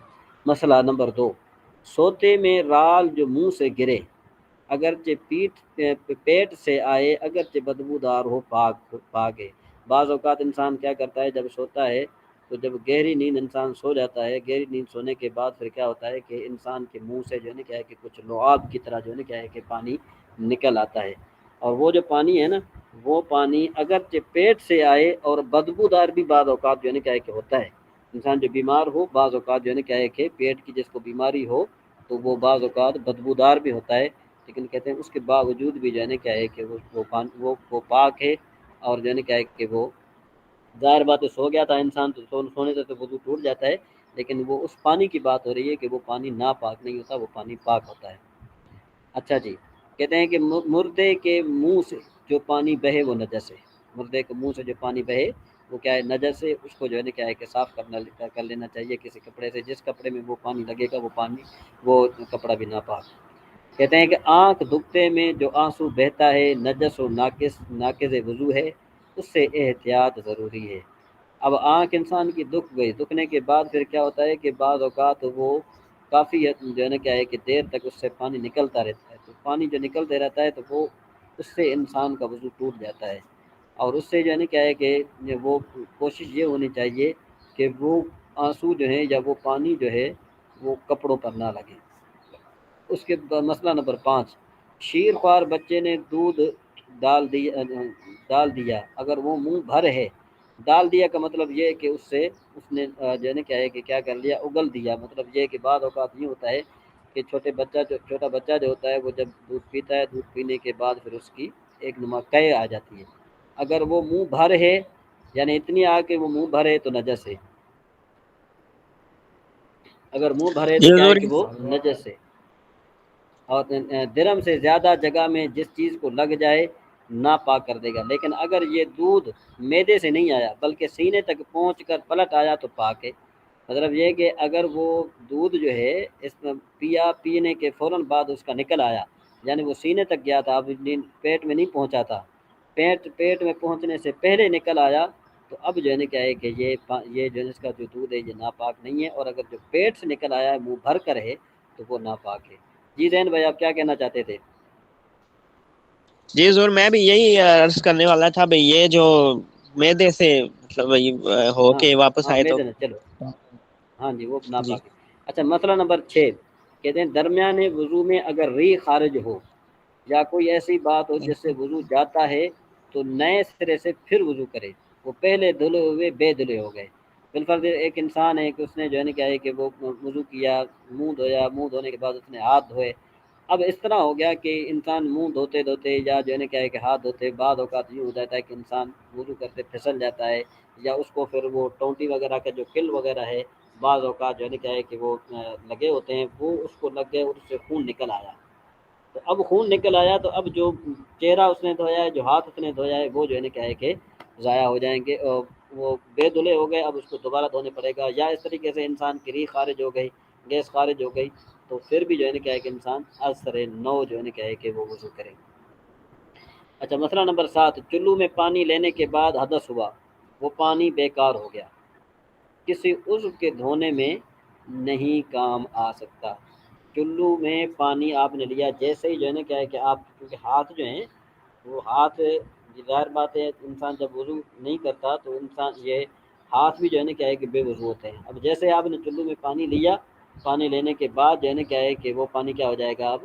S1: مسئلہ نمبر 2 سوتے میں رال جو منہ سے گرے اگرچہ پیٹ سے آئے اگرچہ بدبودار ہو پاک ہے. بعض اوقات انسان کیا کرتا ہے جب سوتا ہے تو جب گہری نیند انسان سو جاتا ہے، گہری نیند سونے کے بعد پھر کیا ہوتا ہے کہ انسان کے منہ سے جو ہے نا کیا ہے کہ کچھ لعاب کی طرح جو ہے نا کیا ہے کہ پانی نکل آتا ہے. اور وہ جو پانی ہے نا وہ پانی اگرچہ پیٹ سے آئے اور بدبودار بھی بعض اوقات جو ہے نا کیا ہے کہ ہوتا ہے. انسان جو بیمار ہو بعض اوقات جو ہے نا کیا ہے کہ پیٹ کی جس کو بیماری ہو تو وہ بعض اوقات بدبودار بھی ہوتا ہے. لیکن کہتے ہیں اس کے باوجود بھی جو ہے نا کیا ہے کہ وہ پاک ہے. اور جو ہے نا کیا ہے کہ وہ ظاہر بات ہے سو گیا تھا انسان تو سونے سے تو وضو ٹوٹ جاتا ہے لیکن وہ اس پانی کی بات ہو رہی ہے کہ وہ پانی ناپاک نہیں ہوتا، وہ پانی پاک ہوتا ہے. اچھا جی کہتے ہیں کہ مردے کے منہ سے جو پانی بہے وہ نجس ہے، مردے کے منہ سے جو پانی بہے وہ کیا ہے نجس ہے، اس کو جو ہے نا کیا ہے کہ صاف کر لینا چاہیے کسی کپڑے سے، جس کپڑے میں وہ پانی لگے گا وہ کپڑا بھی ناپاک۔ کہتے ہیں کہ آنکھ دکھتے میں جو آنسو بہتا ہے نجس و ناقض وضو ہے، اس سے احتیاط ضروری ہے۔ اب آنکھ انسان کی دکھ گئی، دکھنے کے بعد پھر کیا ہوتا ہے کہ بعض اوقات وہ کافی جو ہے نا کیا ہے کہ دیر تک اس سے پانی نکلتا رہتا ہے، تو پانی جو نکلتے رہتا ہے تو وہ اس سے انسان کا وضو ٹوٹ جاتا ہے، اور اس سے جو ہے نا کیا ہے کہ وہ کوشش یہ ہونی چاہیے کہ وہ آنسو جو ہیں یا وہ پانی جو ہے وہ کپڑوں پر نہ لگے۔ اس کے مسئلہ نمبر 5، شیر خوار بچے نے دودھ ڈال دیا اگر وہ منہ بھر ہے، ڈال دیا کا مطلب یہ ہے کہ اس نے جو ہے نا کیا ہے کہ کیا کر لیا، اگل دیا، مطلب یہ ہے کہ بعض اوقات یہ ہوتا ہے کہ چھوٹا بچہ جو ہوتا ہے وہ جب دودھ پیتا ہے، دودھ پینے کے بعد پھر اس کی ایک نماقع آ جاتی ہے، اگر وہ منہ بھر ہے یعنی اتنی آ کہ وہ منہ بھر ہے تو نجس ہے، اگر منہ بھرے
S4: جی
S1: تو کیا ہے
S4: حضور،
S1: کہ وہ نجس ہے۔ اور درم سے زیادہ جگہ میں جس چیز کو لگ جائے ناپاک کر دے گا، لیکن اگر یہ دودھ معدے سے نہیں آیا بلکہ سینے تک پہنچ کر پلٹ آیا تو پاک ہے، مطلب یہ کہ اگر وہ دودھ جو ہے اس میں پینے کے فوراً بعد اس کا نکل آیا، یعنی وہ سینے تک گیا تھا، اب پیٹ میں نہیں پہنچا تھا، پیٹ میں پہنچنے سے پہلے نکل آیا، تو اب جو ہے نا کیا ہے کہ یہ جو ہے اس کا جو دودھ ہے یہ ناپاک نہیں ہے، اور اگر جو پیٹ سے نکل آیا ہے منہ بھر کر ہے تو وہ ناپاک ہے۔ جی زین بھائی آپ کیا کہنا چاہتے تھے؟
S4: جی حضور میں بھی یہی عرض کرنے والا تھا بھئی، یہ جو معدے سے مطلب ہو
S1: ہاں
S4: کے واپس
S1: ہاں
S4: آئے تو
S1: میدن چلو، ہاں جی وہ
S4: جی
S1: ناپاک ہے۔ اچھا مسئلہ نمبر 6، کہتے ہیں درمیان وضو میں اگر ریح خارج ہو یا کوئی ایسی بات ہو جس سے وضو جاتا ہے تو نئے سرے سے پھر وضو کرے، وہ پہلے دھلے ہوئے بے دھلے ہو گئے۔ بالفرض ایک انسان ہے کہ اس نے جو ہے نا کیا ہے کہ وہ وضو کیا، منہ دھویا، منہ دھونے کے بعد اس نے ہاتھ دھوئے، اب اس طرح ہو گیا کہ انسان منہ دھوتے یا جو ہے نا کیا ہے کہ ہاتھ دھوتے بعد اوقات یہ ہو جاتا ہے کہ انسان وضو کرتے پھسل جاتا ہے، یا اس کو پھر وہ ٹونٹی وغیرہ کا جو کل وغیرہ ہے بعض اوقات جو ہے نا کیا ہے کہ وہ لگے ہوتے ہیں، وہ اس کو لگ گئے اور اس سے خون نکل آیا، تو اب خون نکل آیا تو اب جو چہرہ اس نے دھویا ہے، جو ہاتھ اس نے دھویا ہے، وہ جو ہے نا کیا ہے کہ ضائع ہو جائیں گے، اور وہ بے دھلے ہو گئے، اب اس کو دوبارہ دھونے پڑے گا، یا اس طریقے سے انسان کی ریح خارج ہو گئی، گیس خارج ہو گئی، تو پھر بھی جو ہے نا کیا ہے کہ انسان از سر نو جو ہے نا کیا ہے کہ وہ وضو کرے۔ اچھا مسئلہ نمبر 7، چلو میں پانی لینے کے بعد حدث ہوا، وہ پانی بیکار ہو گیا، کسی عضو کے دھونے میں نہیں کام آ سکتا۔ چلو میں پانی آپ نے لیا، جیسے ہی جو ہے نا کیا ہے کہ آپ کیونکہ ہاتھ جو ہیں وہ ہاتھ، ظاہر بات ہے انسان جب وضو نہیں کرتا تو انسان یہ ہاتھ بھی جو ہے نا کیا ہے کہ بے وضو ہوتے ہیں، اب جیسے آپ نے چلو میں پانی لیا، پانی لینے کے بعد جو ہے نا کیا ہے کہ وہ پانی کیا ہو جائے گا، اب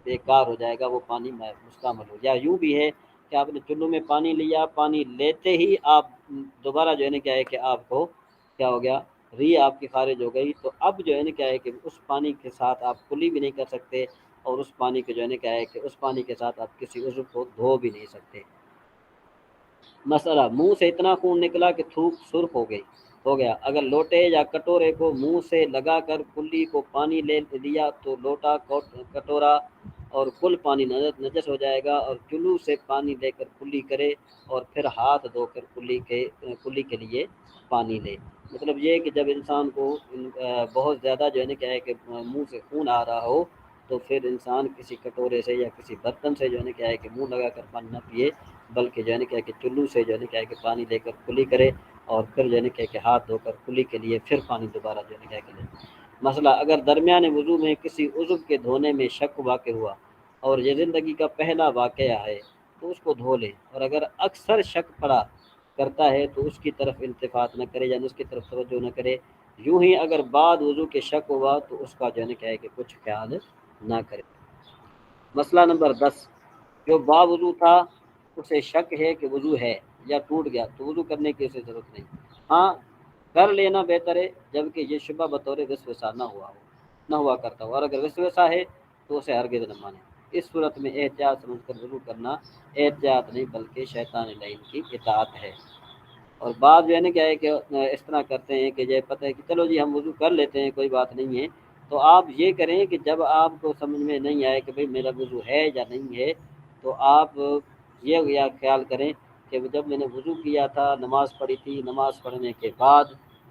S1: بیکار ہو جائے گا، وہ پانی مستعمل ہو، یا یوں بھی ہے کہ آپ نے چلو میں پانی لیا، پانی لیتے ہی آپ دوبارہ جو ہے نا کیا ہے کہ آپ کو کیا ہو گیا، ری آپ کی خارج ہو گئی، تو اب جو ہے نا کیا ہے کہ اس پانی کے ساتھ آپ کلی بھی نہیں کر سکتے، اور اس پانی کے جو ہے نا کیا ہے کہ اس پانی کے ساتھ آپ کسی عضو کو دھو بھی نہیں سکتے۔ مسئلہ، منہ سے اتنا خون نکلا کہ تھوک سرخ ہو گیا، اگر لوٹے یا کٹورے کو منہ سے لگا کر کلی کو پانی لے لیا تو لوٹا کٹورا اور کل پانی نجس ہو جائے گا، اور چلو سے پانی لے کر کلی کرے اور پھر ہاتھ دھو کر کلی کے لیے پانی لے۔ مطلب یہ ہے کہ جب انسان کو بہت زیادہ جو ہے نا کیا ہے کہ منہ سے خون آ رہا ہو تو پھر انسان کسی کٹورے سے یا کسی برتن سے جو ہے نا کیا ہے کہ منہ لگا کر پانی نہ پیے، بلکہ جو ہے نا کیا ہے کہ چلو سے جو ہے نا کیا ہے کہ پانی لے کر کلی کرے، اور پھر جو ہے نا کیا ہے کہ ہاتھ دھو کر کلی کے لیے پھر پانی دوبارہ جو ہے نا کیا ہے کہ لے۔ مسئلہ، اگر درمیان وضو میں کسی عضو کے دھونے میں شک واقع ہوا اور یہ زندگی کا پہلا واقعہ ہے تو اس کو دھو لے، اور اگر اکثر شک پڑا کرتا ہے تو اس کی طرف التفات نہ کرے، یعنی اس کی طرف توجہ نہ کرے، یوں ہی اگر بعد وضو کے شک ہوا تو اس کا جو ہے نا کیا ہے کہ کچھ خیال نہ کرے۔ مسئلہ نمبر 10، جو با وضو تھا اسے شک ہے کہ وضو ہے یا ٹوٹ گیا تو وضو کرنے کی اسے ضرورت نہیں، ہاں کر لینا بہتر ہے جبکہ یہ شبہ بطور وسوسہ نہ ہوا کرتا ہو، اور اگر وسوسہ ہے تو اسے ہرگز نہ مانے، اس صورت میں احتیاط سمجھ کر وضو کرنا احتیاط نہیں بلکہ شیطان لعین کی اطاعت ہے۔ اور بعض جو ہے نا کیا ہے کہ اس طرح کرتے ہیں کہ یہ پتہ ہے کہ چلو جی ہم وضو کر لیتے ہیں کوئی بات نہیں ہے، تو آپ یہ کریں کہ جب آپ کو سمجھ میں نہیں آئے کہ بھئی میرا وضو ہے یا نہیں ہے، تو آپ یہ خیال کریں کہ جب میں نے وضو کیا تھا، نماز پڑھی تھی، نماز پڑھنے کے بعد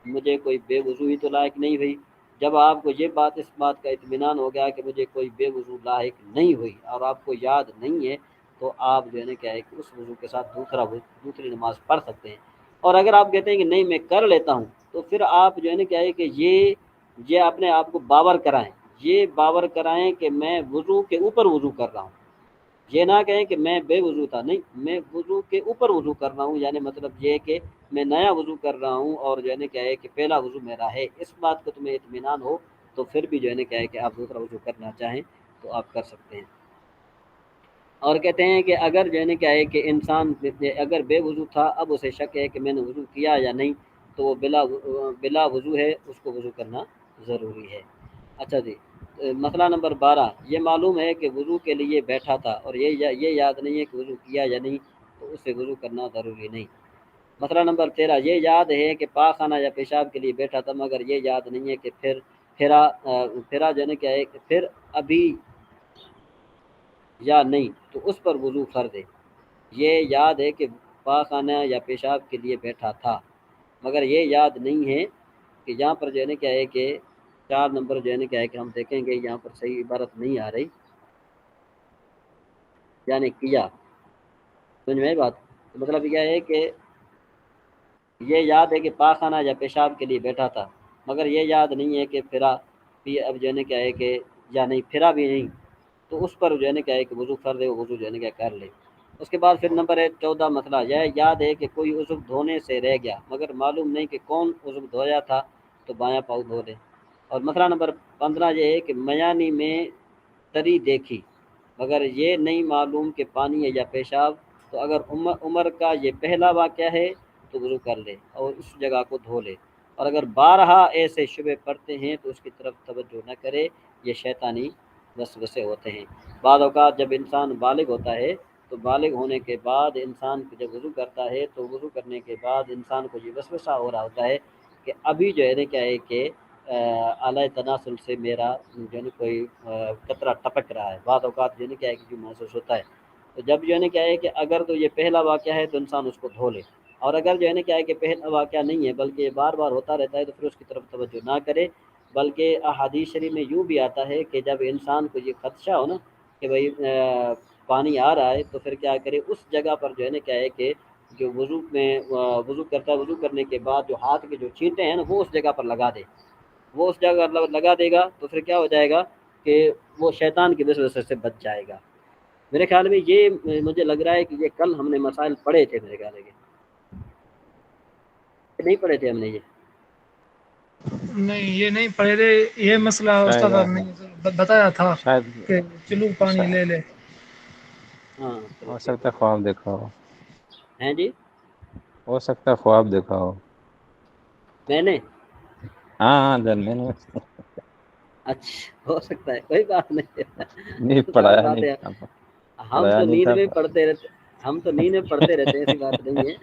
S1: مجھے کوئی بے وضوئی تو لاحق نہیں ہوئی۔ جب آپ کو اس بات کا اطمینان ہو گیا کہ مجھے کوئی بے وضو لاحق نہیں ہوئی اور آپ کو یاد نہیں ہے، تو آپ جو ہے نا کیا ہے کہ اس وضو کے ساتھ دوسری نماز پڑھ سکتے ہیں۔ اور اگر آپ کہتے ہیں کہ نہیں میں کر لیتا ہوں، تو پھر آپ جو ہے نا کیا ہے کہ یہ اپنے آپ کو باور کرائیں کہ میں وضو کے اوپر وضو کر رہا ہوں۔ یہ نہ کہیں کہ میں بے وضو تھا، نہیں، میں وضو کے اوپر وضو کر رہا ہوں، یعنی مطلب یہ کہ میں نیا وضو کر رہا ہوں اور جو ہے نا کیا ہے کہ پہلا وضو میرا ہے، اس بات کو تمہیں اطمینان ہو تو پھر بھی جو ہے نا کیا ہے کہ آپ دوسرا وضو کرنا چاہیں تو آپ کر سکتے ہیں۔ اور کہتے ہیں کہ اگر جو ہے نا کیا ہے کہ انسان اگر بے وضو تھا، اب اسے شک ہے کہ میں نے وضو کیا یا نہیں، تو وہ بلا وضو ہے، اس کو وضو کرنا ضروری ہے۔ اچھا جی، مسئلہ نمبر 12، یہ معلوم ہے کہ وضو کے لیے بیٹھا تھا اور یہ یاد نہیں ہے کہ وضو کیا یا نہیں، تو اس سے وضو کرنا ضروری نہیں۔ مسئلہ نمبر 13، یہ یاد ہے کہ پاخانہ یا پیشاب کے لیے بیٹھا تھا مگر یہ یاد نہیں ہے کہ پھرا جو ہے نا کیا ہے کہ پھر ابھی یا نہیں، تو اس پر وضو فرض ہے۔ یہ یاد ہے کہ پاخانہ یا پیشاب کے لیے بیٹھا تھا مگر یہ یاد نہیں ہے کہ یہاں پر جو ہے نا کیا ہے کہ 4 نمبر جو ہے نا کیا ہے کہ ہم دیکھیں گے یہاں پر صحیح عبارت نہیں آ رہی، یعنی کیا، سمجھ میں بات؟ تو مطلب یہ ہے کہ یہ یاد ہے کہ پاخانہ یا پیشاب کے لیے بیٹھا تھا مگر یہ یاد نہیں ہے کہ پھرا بھی، اب جو ہے نا کیا ہے کہ یا نہیں پھرا بھی نہیں، تو اس پر جو ہے نا کیا ہے کہ وضو فرض ہے، وہ وضو جو ہے نا کیا کر لے۔ اس کے بعد پھر نمبر ہے 14 مسئلہ، یہ یاد ہے کہ کوئی عضو دھونے سے رہ گیا مگر معلوم نہیں کہ کون عضو دھویا تھا، تو بایاں پاؤں دھو لے۔ اور مسئلہ نمبر 15 یہ ہے کہ میانی میں تری دیکھی مگر یہ نہیں معلوم کہ پانی ہے یا پیشاب، تو اگر عمر کا یہ پہلا واقعہ ہے تو وضو کر لے اور اس جگہ کو دھو لے، اور اگر بارہا ایسے شبے پڑتے ہیں تو اس کی طرف توجہ نہ کرے، یہ شیطانی وسوسے ہوتے ہیں۔ بعض اوقات جب انسان بالغ ہوتا ہے تو بالغ ہونے کے بعد انسان جب وضو کرتا ہے تو وضو کرنے کے بعد انسان کو یہ وسوسہ ہو رہا ہوتا ہے کہ ابھی جو ہے نا کیا ہے کہ اعلی تناسل سے میرا جو ہے نا کوئی قطرہ ٹپک رہا ہے، بعض اوقات جو ہے نا کیا ہے کہ محسوس ہوتا ہے۔ تو جب جو ہے نا کیا ہے کہ اگر تو یہ پہلا واقعہ ہے تو انسان اس کو دھو لے، اور اگر جو ہے نا کیا ہے کہ پہلا واقعہ نہیں ہے بلکہ یہ بار بار ہوتا رہتا ہے تو پھر اس کی طرف توجہ نہ کرے، بلکہ احادیث شریف میں یوں بھی آتا ہے کہ جب انسان کو یہ خدشہ ہو نا کہ بھئی پانی آ رہا ہے تو پھر کیا کرے، اس جگہ پر جو ہے نا کیا ہے کہ جو وضو میں وضو کرتا ہے، وضو کرنے کے بعد جو ہاتھ کے جو چھینٹے ہیں نا وہ اس جگہ پر لگا دے، وہ اس جگہ پر لگا دے گا تو پھر کیا ہو جائے گا کہ وہ شیطان کی وسوسے سے بچ جائے گا۔ میرے خیال میں یہ مجھے لگ رہا ہے کہ یہ کل ہم نے مسائل پڑھے تھے، میرے خیال ہے کہ نہیں پڑھے تھے ہم نے یہ؟
S3: نہیں یہ نہیں پڑھے تھے، یہ مسئلہ استاد
S6: شاید
S3: نے بتایا تھا
S6: شاید
S3: کہ چلو پانی لے لے۔
S1: ہاں چلو
S6: ہو
S1: ٹھیک
S6: سکتا ہے خواب دیکھا ہو،
S1: ہیں جی،
S6: ہو سکتا ہے خواب دیکھا ہو۔
S1: میں نے
S6: ہاں میں نے
S1: اچھا ہو سکتا ہے، کوئی بات نہیں،
S6: نہیں
S1: ظاہر
S6: پڑھایا
S1: بات
S6: نہیں
S1: ہے،
S6: تھا،
S1: ہم
S6: پڑھایا
S1: تو
S6: نہیں
S1: نیند
S6: تھا۔
S1: میں پڑھتے رہتے، ہم تو نیند میں پڑھتے رہتے ہیں، ایسی بات نہیں ہے۔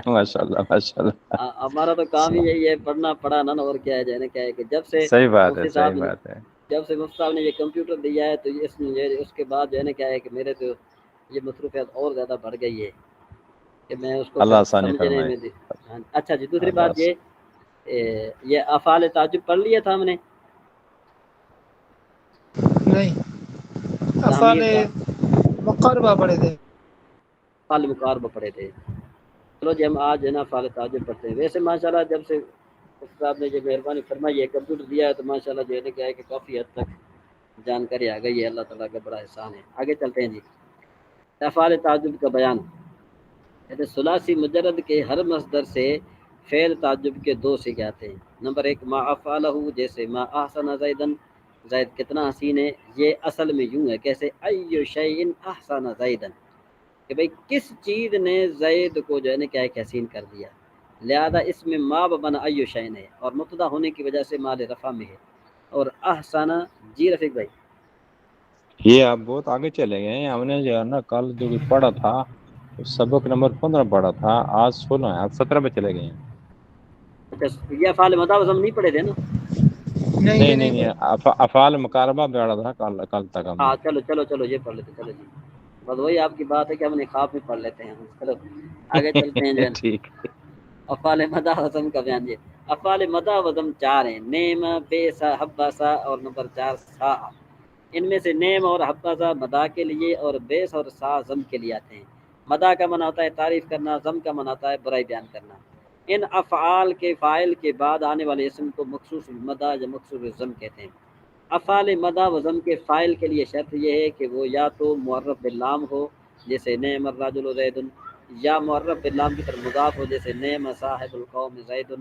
S6: ماشاء اللہ ماشاء اللہ،
S1: ہمارا تو کام ہی یہی ہے، پڑھنا پڑھانا، اور کیا ہے جو ہے نا کیا ہے کہ جب سے
S6: صحیح بات ہے،
S1: مفتی
S6: صحیح
S1: صاحب نے
S6: بات ہے۔
S1: یہ کمپیوٹر دیا ہے تو اس کے بعد جو ہے نا کیا ہے کہ میرے تو یہ مصروفیت اور زیادہ بڑھ گئی ہے کہ میں اس کو
S6: اللہ
S1: پھر
S6: آسانی
S1: سمجھنے
S6: فرمائے،
S1: میں اچھا جی، دوسری
S6: اللہ
S1: بات یہ افعال تعجب پڑھ لیا تھا ہم نے،
S3: نہیں، افعال
S1: تعمیر کا
S3: مقاربہ پڑھے تھے۔
S1: افعال مقاربہ پڑھے تھے۔ چلو جی ہم آج ہے نا افعال تعجب پڑھتے ہیں۔ ویسے ماشاءاللہ جب سے استاد نے جو مہربانی فرمائی ہے، کمپیوٹر دیا ہے، تو ماشاءاللہ جو ہے نا کیا ہے کہ کافی حد تک جانکاری آ گئی ہے، اللہ تعالیٰ کا بڑا احسان ہے۔ آگے چلتے ہیں جی، افعال تعجب کا بیان۔ کہتے ثلاثی مجرد کے ہر مصدر سے فعل تعجب کے 2 صیغے آتے ہیں۔ نمبر 1 ما افعلہ، جیسے ما احسن زیدن، زید کتنا حسین ہے، یہ اصل میں یوں ہے، کیسے ای شیء احسن زیدن، کہ بھئی کس چیز نے زید کو جو ہے نا کیا ہے کہ حسین کر دیا، لہذا اس میں ما بنا ای شیء ہے اور مبتدا ہونے کی وجہ سے مال رفع میں ہے۔ اور احسن، جی رفیق بھائی،
S6: یہ آپ بہت آگے چلے گئے ہیں۔ ہم نے جو ہے نا کل جو بھی پڑھا تھا سبق نمبر 15 پڑھا تھا، آج 16 ہے، آپ 17 پہ چلے گئے ہیں۔
S1: اچھا یہ افعال مضارع ہم نہیں پڑھے تھے نا؟
S3: نہیں
S6: نہیں
S3: یہ
S6: نہیں
S3: نہیں
S6: نہیں افعال مقاربہ پڑھا تھا کل تک ہم نے.
S1: ہاں چلو یہ پڑھ لیتے چلو جی، بس وہی آپ کی بات ہے کہ ہم نے خواب میں پڑھ لیتے ہیں. چلو آگے چلتے ہیں جو ہے نا.
S6: ٹھیک.
S1: افعال مدح وزم کا بیان. یہ افعال مدح وزم 4 ہیں، نعم، بیسا، حبسا اور نمبر 4 سا. ان میں سے نعم اور حبسا مدح کے لیے اور بیس اور سا ضم کے لیے آتے ہیں. مدح کا معنی ہوتا ہے تعریف کرنا، ضم کا معنی ہوتا ہے برائی بیان کرنا. ان افعال کے فاعل کے بعد آنے والے اسم کو مخصوص المدح یا مخصوص الضم کہتے ہیں. افعال مدح و ضم کے فاعل کے لیے شرط یہ ہے کہ وہ یا تو معرف باللام ہو جیسے نعم الرجل زید، یا معرف باللام کی طرف مضاف ہو جیسے نعم صاحب القوم زید،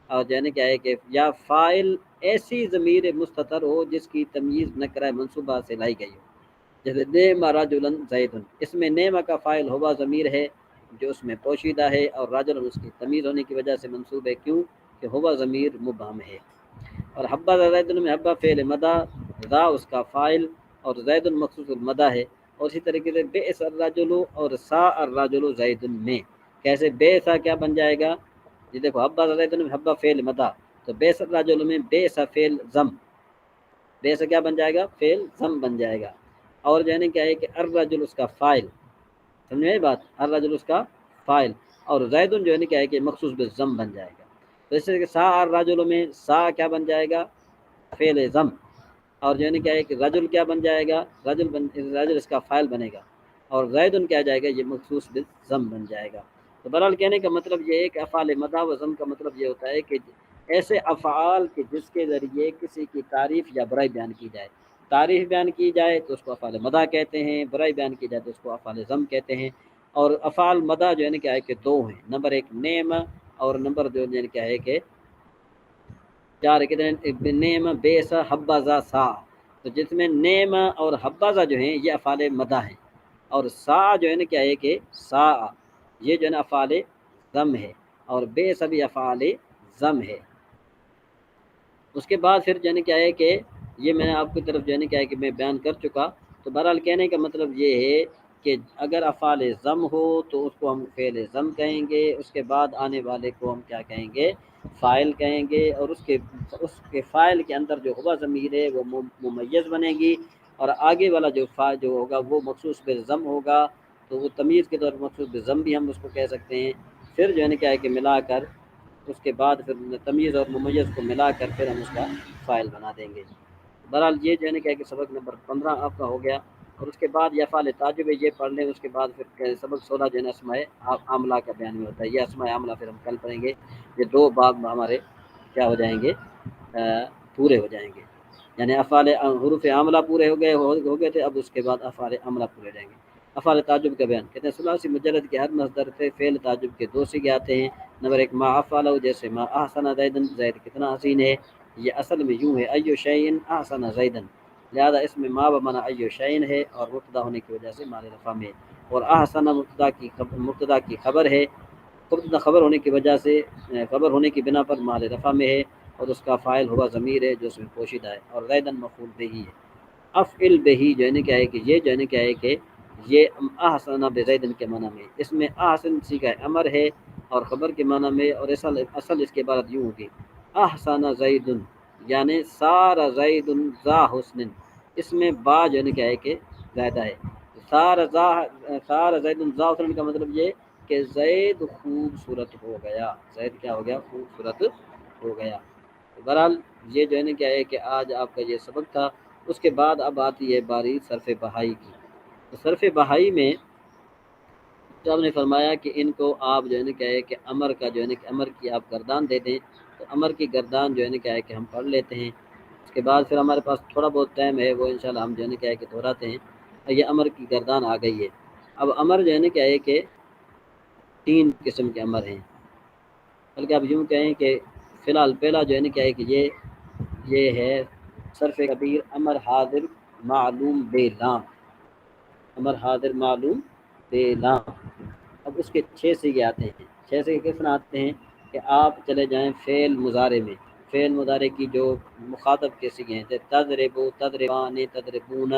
S1: اور یعنی کیا ہے کہ یا فاعل ایسی ضمیر مستتر ہو جس کی تمییز نکرہ منصوبہ سے لائی گئی ہو جیسے نعم رجلا زید. اس میں نعم کا فاعل ہوا ضمیر ہے جو اس میں پوشیدہ ہے، اور رجل اس کی تمیز ہونے کی وجہ سے منصوب ہے کیوں کہ ہوا ضمیر مبہم ہے. اور حبہ زید میں حبہ فعل مدح، ذا اس کا فاعل اور زید مخصوص المدح ہے. اور اسی طریقے سے بئس الرجل اور سا الرجل زید میں کیسے بئسا کیا بن جائے گا، جی دیکھو حبہ زید میں حبہ فعل مدح، تو بئس الرجل میں بئس فعل ضم، بئس کیا بن جائے گا، فعل ضم بن جائے گا. اور یعنی کیا ہے کہ الرجل اس کا فاعل، سمجھے بات، الرجل اس کا فاعل اور زید جو ہے کیا ہے کہ مخصوص بالضم بن جائے گا. تو اس طرح کہ سا الرجل میں سا کیا بن جائے گا، فعل ضم، اور جو ہے کیا ہے کہ رجل کیا بن جائے گا، رجل اس کا فاعل بنے گا، اور زید کیا جائے گا، یہ مخصوص بالضم بن جائے گا. تو بہرحال کہنے کا مطلب یہ ہے کہ افعال مدح و ضم کا مطلب یہ ہوتا ہے کہ ایسے افعال کہ جس کے ذریعے کسی کی تعریف یا برائی بیان کی جائے. تعریف بیان کی جائے تو اس کو افعال مدح کہتے ہیں، برائی بیان کی جائے تو اس کو افعال ضم کہتے ہیں. اور افعال مدح جو ہے نا کیا ہے کہ 2 ہیں، نمبر 1 نعم اور نمبر 2 جو ہے کیا ہے کہ 4 ہے. کتنے، نعم، بیسا، حبذا، سا. تو جس میں نعم اور حبذا جو ہیں یہ افعال مدح ہیں، اور سا جو ہے نا کیا ہے کہ سا یہ جو ہے نا افعال ضم ہے، اور بیسا بھی افعال ضم ہے. اس کے بعد پھر جو ہے کیا ہے کہ یہ میں نے آپ کی طرف جو ہے کیا ہے کہ میں بیان کر چکا. تو بہرحال کہنے کا مطلب یہ ہے کہ اگر افعال ضم ہو تو اس کو ہم فعل ضم کہیں گے، اس کے بعد آنے والے کو ہم کیا کہیں گے، فاعل کہیں گے، اور اس کے فاعل کے اندر جو ہوا ضمیر ہے وہ ممیز بنے گی، اور آگے والا جو فاعل جو ہوگا وہ مخصوص بالضم ہوگا، تو وہ تمیز کے طور پر مخصوص بالضم بھی ہم اس کو کہہ سکتے ہیں. پھر جو ہے کیا ہے کہ ملا کر اس کے بعد پھر تمیز اور ممیز کو ملا کر پھر ہم اس کا فاعل بنا دیں گے. بہرحال یہ جو ہے کیا کہ سبق نمبر 15 آپ کا ہو گیا. اور اس کے بعد یہ افعال تعجب یہ پڑھ لیں. اس کے بعد پھر سبق 16 جو ہے اسماء عاملہ کا بیان میں ہوتا ہے. یہ اسماء عاملہ پھر ہم کل پڑھیں گے. یہ 2 باب ہمارے کیا ہو جائیں گے، پورے ہو جائیں گے. یعنی افعال حروف عاملہ پورے ہو گئے تھے، اب اس کے بعد افعال عاملہ پورے رہیں گے. افعال تعجب کا بیان کہتے ہیں ثلاثی مجرد کے ہر مصدر سے فعل تعجب کے 2 صیغے آتے ہیں. نمبر 1 ما افعل، جیسے ما احسن زید، زید کتنا حسین ہے. یہ اصل میں یوں ہے ایو شیء احسن زیدا، لہذا اس میں ما بمعنی ایو شیء ہے اور مبتدا ہونے کی وجہ سے مال رفع میں، اور احسن مبتدا کی خبر ہے، مبتدا خبر ہونے کی وجہ سے خبر ہونے کی بنا پر مال رفع میں ہے، اور اس کا فاعل ہوا ضمیر ہے جو اس میں پوشیدہ ہے، اور زیدا مفعول بہ ہے. افعل بہ جو ہے کیا ہے کہ یہ جو ہے کیا ہے کہ یہ احسن بزید کے معنی میں، اس میں احسن صیغہ امر ہے اور خبر کے معنی میں، اور اصل اس کے عبارت یوں ہوگی احسن زید، یعنی سار زید ذا حسن. اس میں با جو ہے کیا ہے کہ زائدہ ہے. سار زید ذا حسن کا مطلب یہ کہ زید خوبصورت ہو گیا، زید کیا ہو گیا، خوبصورت ہو گیا. بہرحال یہ جو ہے کیا ہے کہ آج آپ کا یہ سبق تھا. اس کے بعد اب آتی ہے باری صرف بہائی کی. تو صرف بہائی میں تو آپ نے فرمایا کہ ان کو آپ جو ہے نا کیا ہے کہ امر کا جو ہے نا کہ امر کی آپ گردان دے دیں. تو امر کی گردان جو ہے نا کیا ہے کہ ہم پڑھ لیتے ہیں. اس کے بعد پھر ہمارے پاس تھوڑا بہت ٹائم ہے، وہ انشاءاللہ ہم جو ہے نا کیا ہے کہ دہراتے ہیں. یہ امر کی گردان آ گئی ہے. اب امر جو ہے نا کیا ہے کہ 3 قسم کے امر ہیں، بلکہ آپ یوں کہیں کہ فی الحال پہلا جو ہے نا کیا ہے کہ یہ ہے صرف کبیر امر حاضر معلوم بے لام، امر حاضر معلوم بے لام. اب اس کے 6 صیغے آتے ہیں. 6 صیغے کس طرح آتے ہیں کہ آپ چلے جائیں فعل مضارع میں. فعل مضارع کی جو مخاطب کے صیغے ہیں تضرب، تضربان، تضربون،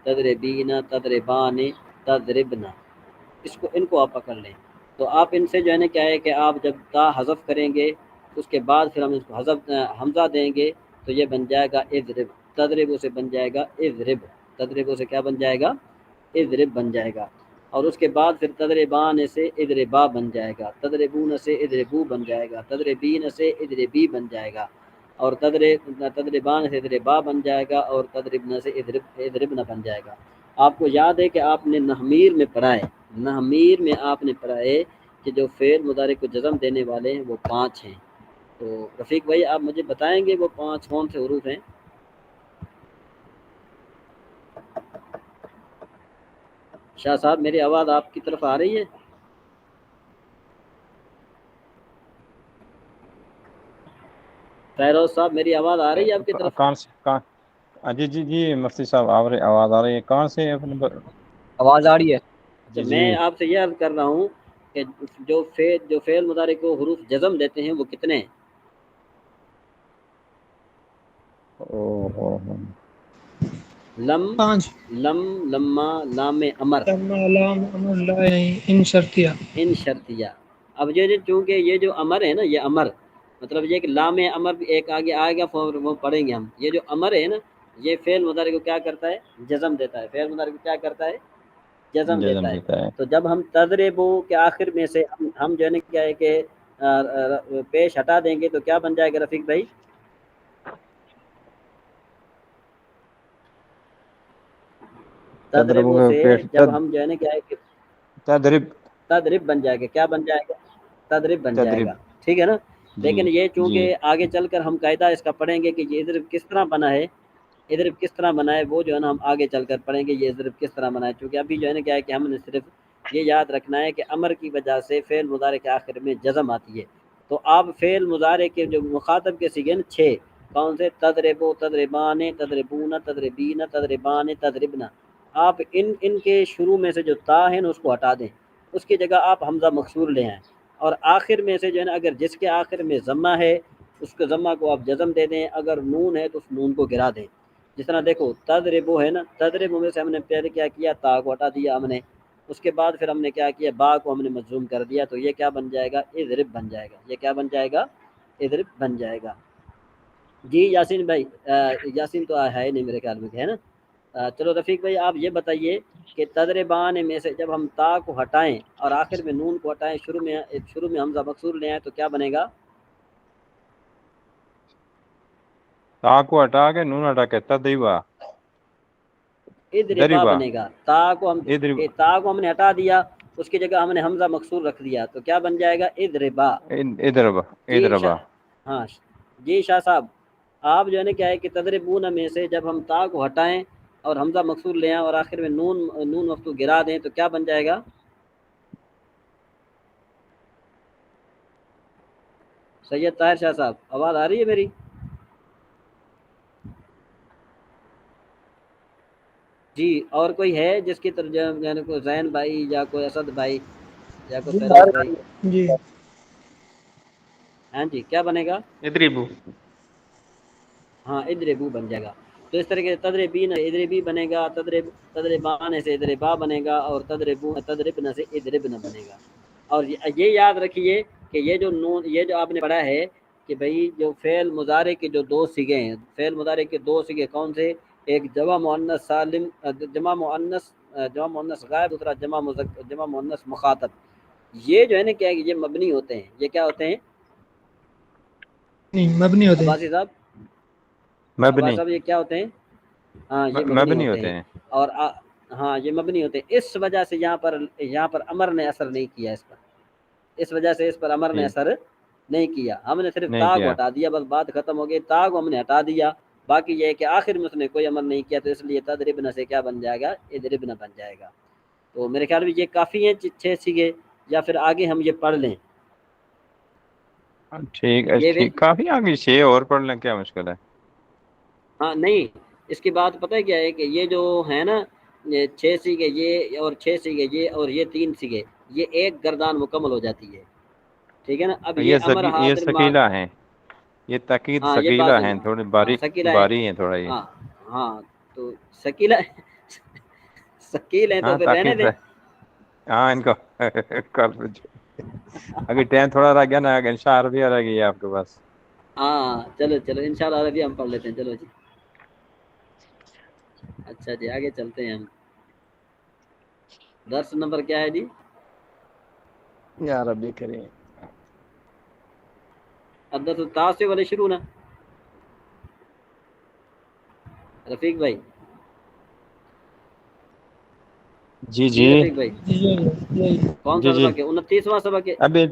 S1: تضربین، تضربان، تضربنا، ان کو آپ پکڑ لیں. تو آپ ان سے جو ہے نا کیا ہے کہ آپ جب تا حذف کریں گے اس کے بعد پھر ہم اس کو حذف حمزہ دیں گے تو تو یہ بن جائے گا اضرب، تضرب سے بن جائے گا اضرب، تضرب سے کیا بن جائے گا اضرب بن جائے گا، اور اس کے بعد پھر تضربان سے اضربا بن جائے گا، تضربون سے اضربو بن جائے گا، تضربین سے اضربی بن جائے گا، اور تضربان سے اضربا بن جائے گا، اور تضربن سے اضربنا بن جائے گا۔ آپ کو یاد ہے کہ آپ نے نحمیر میں پڑھا ہے، نحمیر میں آپ نے پڑھا ہے کہ جو فعل مضارع کو جزم دینے والے ہیں وہ 5 ہیں۔ تو رفیق بھائی آپ مجھے بتائیں گے وہ 5 کون سے حروف ہیں؟ شاہ صاحب میری آواز آپ کی طرف آ رہی ہے؟ فیروز صاحب میری آواز آ رہی ہے آپ کی طرف؟
S6: کون سے جی جی جی مفتی صاحب آواز آ رہی ہے، کون سے اپنے
S4: آواز آ رہی ہے؟
S1: اچھا
S6: جی
S1: میں آپ سے یہ عرض کر رہا ہوں کہ جو فعل مضارع کو حروف جزم دیتے ہیں وہ کتنے ہیں؟ لم،
S3: 5
S1: لم، لما، لام امر،
S3: لما لام امر لا ان شرطیہ۔
S1: ان شرطیہ۔ اب یہ چونکہ یہ جو امر ہے نا، یہ امر مطلب یہ کہ لام امر بھی ایک آگے آئے گا، وہ پڑھیں گے ہم۔ یہ جو امر ہے نا یہ فعل مضارع کو کیا کرتا ہے جزم دیتا ہے، فعل مضارع کو کیا کرتا ہے جزم دیتا ہے۔ تو جب ہم تضربو کے آخر میں سے ہم جو ہے نا کیا ہے کہ پیش ہٹا دیں گے تو کیا بن جائے گا رفیق بھائی؟ تضربو سے جب ہم جو ہے نا کیا ہے کہ تضرب بن جائے گا، کیا بن جائے گا تضرب بن جائے گا، ٹھیک ہے نا۔ لیکن یہ چونکہ آگے چل کر ہم قاعدہ اس کا پڑھیں گے کہ یہ اضرب کس طرح بنا ہے، اضرب کس طرح بنا ہے وہ جو ہے نا ہم آگے چل کر پڑھیں گے یہ اضرب کس طرح بنا ہے، چونکہ ابھی جو ہے نا کیا ہے کہ ہم نے صرف یہ یاد رکھنا ہے کہ امر کی وجہ سے فعل مضارع کے آخر میں جزم آتی ہے۔ تو آپ فعل مضارع کے جو مخاطب کے صیغے 6 کون سے؟ تضربو، تضربان، تضربون، تضربین، تضربان، تضربنا، آپ ان کے شروع میں سے جو تا ہے نا اس کو ہٹا دیں، اس کی جگہ آپ حمزہ مکسور لے آئیں، اور آخر میں سے جو ہے نا اگر جس کے آخر میں ضمہ ہے اس کے ضمہ کو آپ جزم دے دیں، اگر نون ہے تو اس نون کو گرا دیں۔ جس طرح دیکھو تضربو ہے نا، تضربو میں سے ہم نے پہلے کیا کیا تا کو ہٹا دیا ہم نے، اس کے بعد پھر ہم نے کیا کیا با کو ہم نے مجزوم کر دیا، تو یہ کیا بن جائے گا اضرب بن جائے گا، یہ کیا بن جائے گا اضرب بن جائے گا۔ جی یاسین بھائی، یاسین تو ہے نہیں میرے خیال میں ہے نا۔ چلو رفیق بھائی آپ یہ بتائیے کہ تضربان میں سے جب ہم تا کو ہٹائیں اور آخر میں نون کو ہٹائیں، شروع میں حمزہ مکسور لے آئیں تو کیا بنے گا؟
S6: تا کو ہٹا کے نون ہٹا کے تدریبا
S1: اضربا بنے گا، تا کو ہم نے ہٹا دیا، اس کی جگہ ہم نے حمزہ مکسور رکھ دیا تو کیا بن جائے گا اضربا۔ جی ہاں جی شاہ صاحب آپ جو ہے نا کیا ہے کہ تضربون میں سے جب ہم تا کو ہٹائیں اور حمزہ مکسور لے آئیں اور آخر میں نون وقت گرا دیں تو کیا بن جائے گا؟ سید طاہر شاہ صاحب آواز آ رہی ہے میری؟ جی اور کوئی ہے جس کی ترجمہ یعنی کوئی زین بھائی یا کوئی اسد بھائی یا کوئی فیروز بھائی؟
S3: جی
S1: ہاں جی کیا بنے گا؟
S4: اضربو،
S1: ہاں اضربو بن جائے گا۔ تو اس طریقے سے تضربین اضربی بنے گا، تضربان سے اضربا بنے گا، اور تضربن سے اضربن بنے گا۔ اور یہ یاد رکھیے کہ یہ جو آپ نے پڑھا ہے کہ بھئی جو فعل مضارع کے جو 2 صیغے ہیں، فعل مضارع کے 2 صیغے کون سے؟ ایک جمع مؤنث سالم، جمع مؤنث غائب، دوسرا جمع مؤنث مخاطب۔ یہ جو ہے نا کیا یہ مبنی ہوتے ہیں، یہ کیا ہوتے ہیں
S3: نہیں مبنی ہوتے ہیں،
S1: عباسی صاحب یہ کیا ہوتے ہیں؟ ہاں یہ مبنی ہوتے ہیں، اور ہاں یہ مبنی ہوتے ہیں۔ اس وجہ سے یہاں پر امر نے اثر نہیں کیا اس پر، اس وجہ سے اس پر امر نے اثر نہیں کیا، ہم نے صرف تا کو ہٹا دیا، بس بات ختم ہو گئی، تا کو ہم نے ہٹا دیا، باقی یہ ہے کہ آخر میں اس نے کوئی عمل نہیں کیا، تو اس لیے تضربن سے کیا بن جائے گا اضربن بن جائے گا۔ تو میرے خیال میں یہ کافی ہیں 6 صیغے، یا پھر آگے ہم یہ پڑھ لیں؟
S6: ٹھیک ہے، کافی آگے 6 اور پڑھ لیں، کیا مشکل ہے؟
S1: ہاں نہیں اس کی بات پتہ ہے کیا ہے کہ یہ جو ہے نا 6 صیغے یہ اور 6 صیغے یہ اور یہ 3 صیغے، یہ ایک گردان مکمل ہو جاتی ہے، ٹھیک ہے نا۔ اب یہ امر
S6: یہ
S1: حاضر
S6: ثقیلہ ہیں، یہ تاکید
S1: ہاں یہ
S6: ثقیلہ
S1: بات
S6: ہیں، تھوڑی
S1: ثقیلہ ہے،
S6: باری ہیں تھوڑا یہ،
S1: ہاں تو ثقیلہ ثقیل ہیں تو
S6: ہاں
S1: پھر رہنے
S6: تاکید
S1: دیں۔
S6: ہاں ان کو کر ابھی ٹائم تھوڑا رہ گیا نا، انشاء عربیہ رہ گئی ہے آپ کے پاس۔
S1: ہاں چلو چلو انشاءاللہ عربی ہم پڑھ لیتے ہیں. چلو جی اچھا جی آگے چلتے ہیں ہم. درس نمبر کیا ہے جی؟
S6: یا ربی کریم.
S1: الدرس التاسع والعشرون. رفیق بھائی.
S6: جی
S1: جی
S6: جی
S1: رفیق بھائی
S3: یہی
S1: کون
S6: جی
S1: سا
S6: جی
S1: سبق ہے؟ 29واں سبق ہے.
S6: ابھی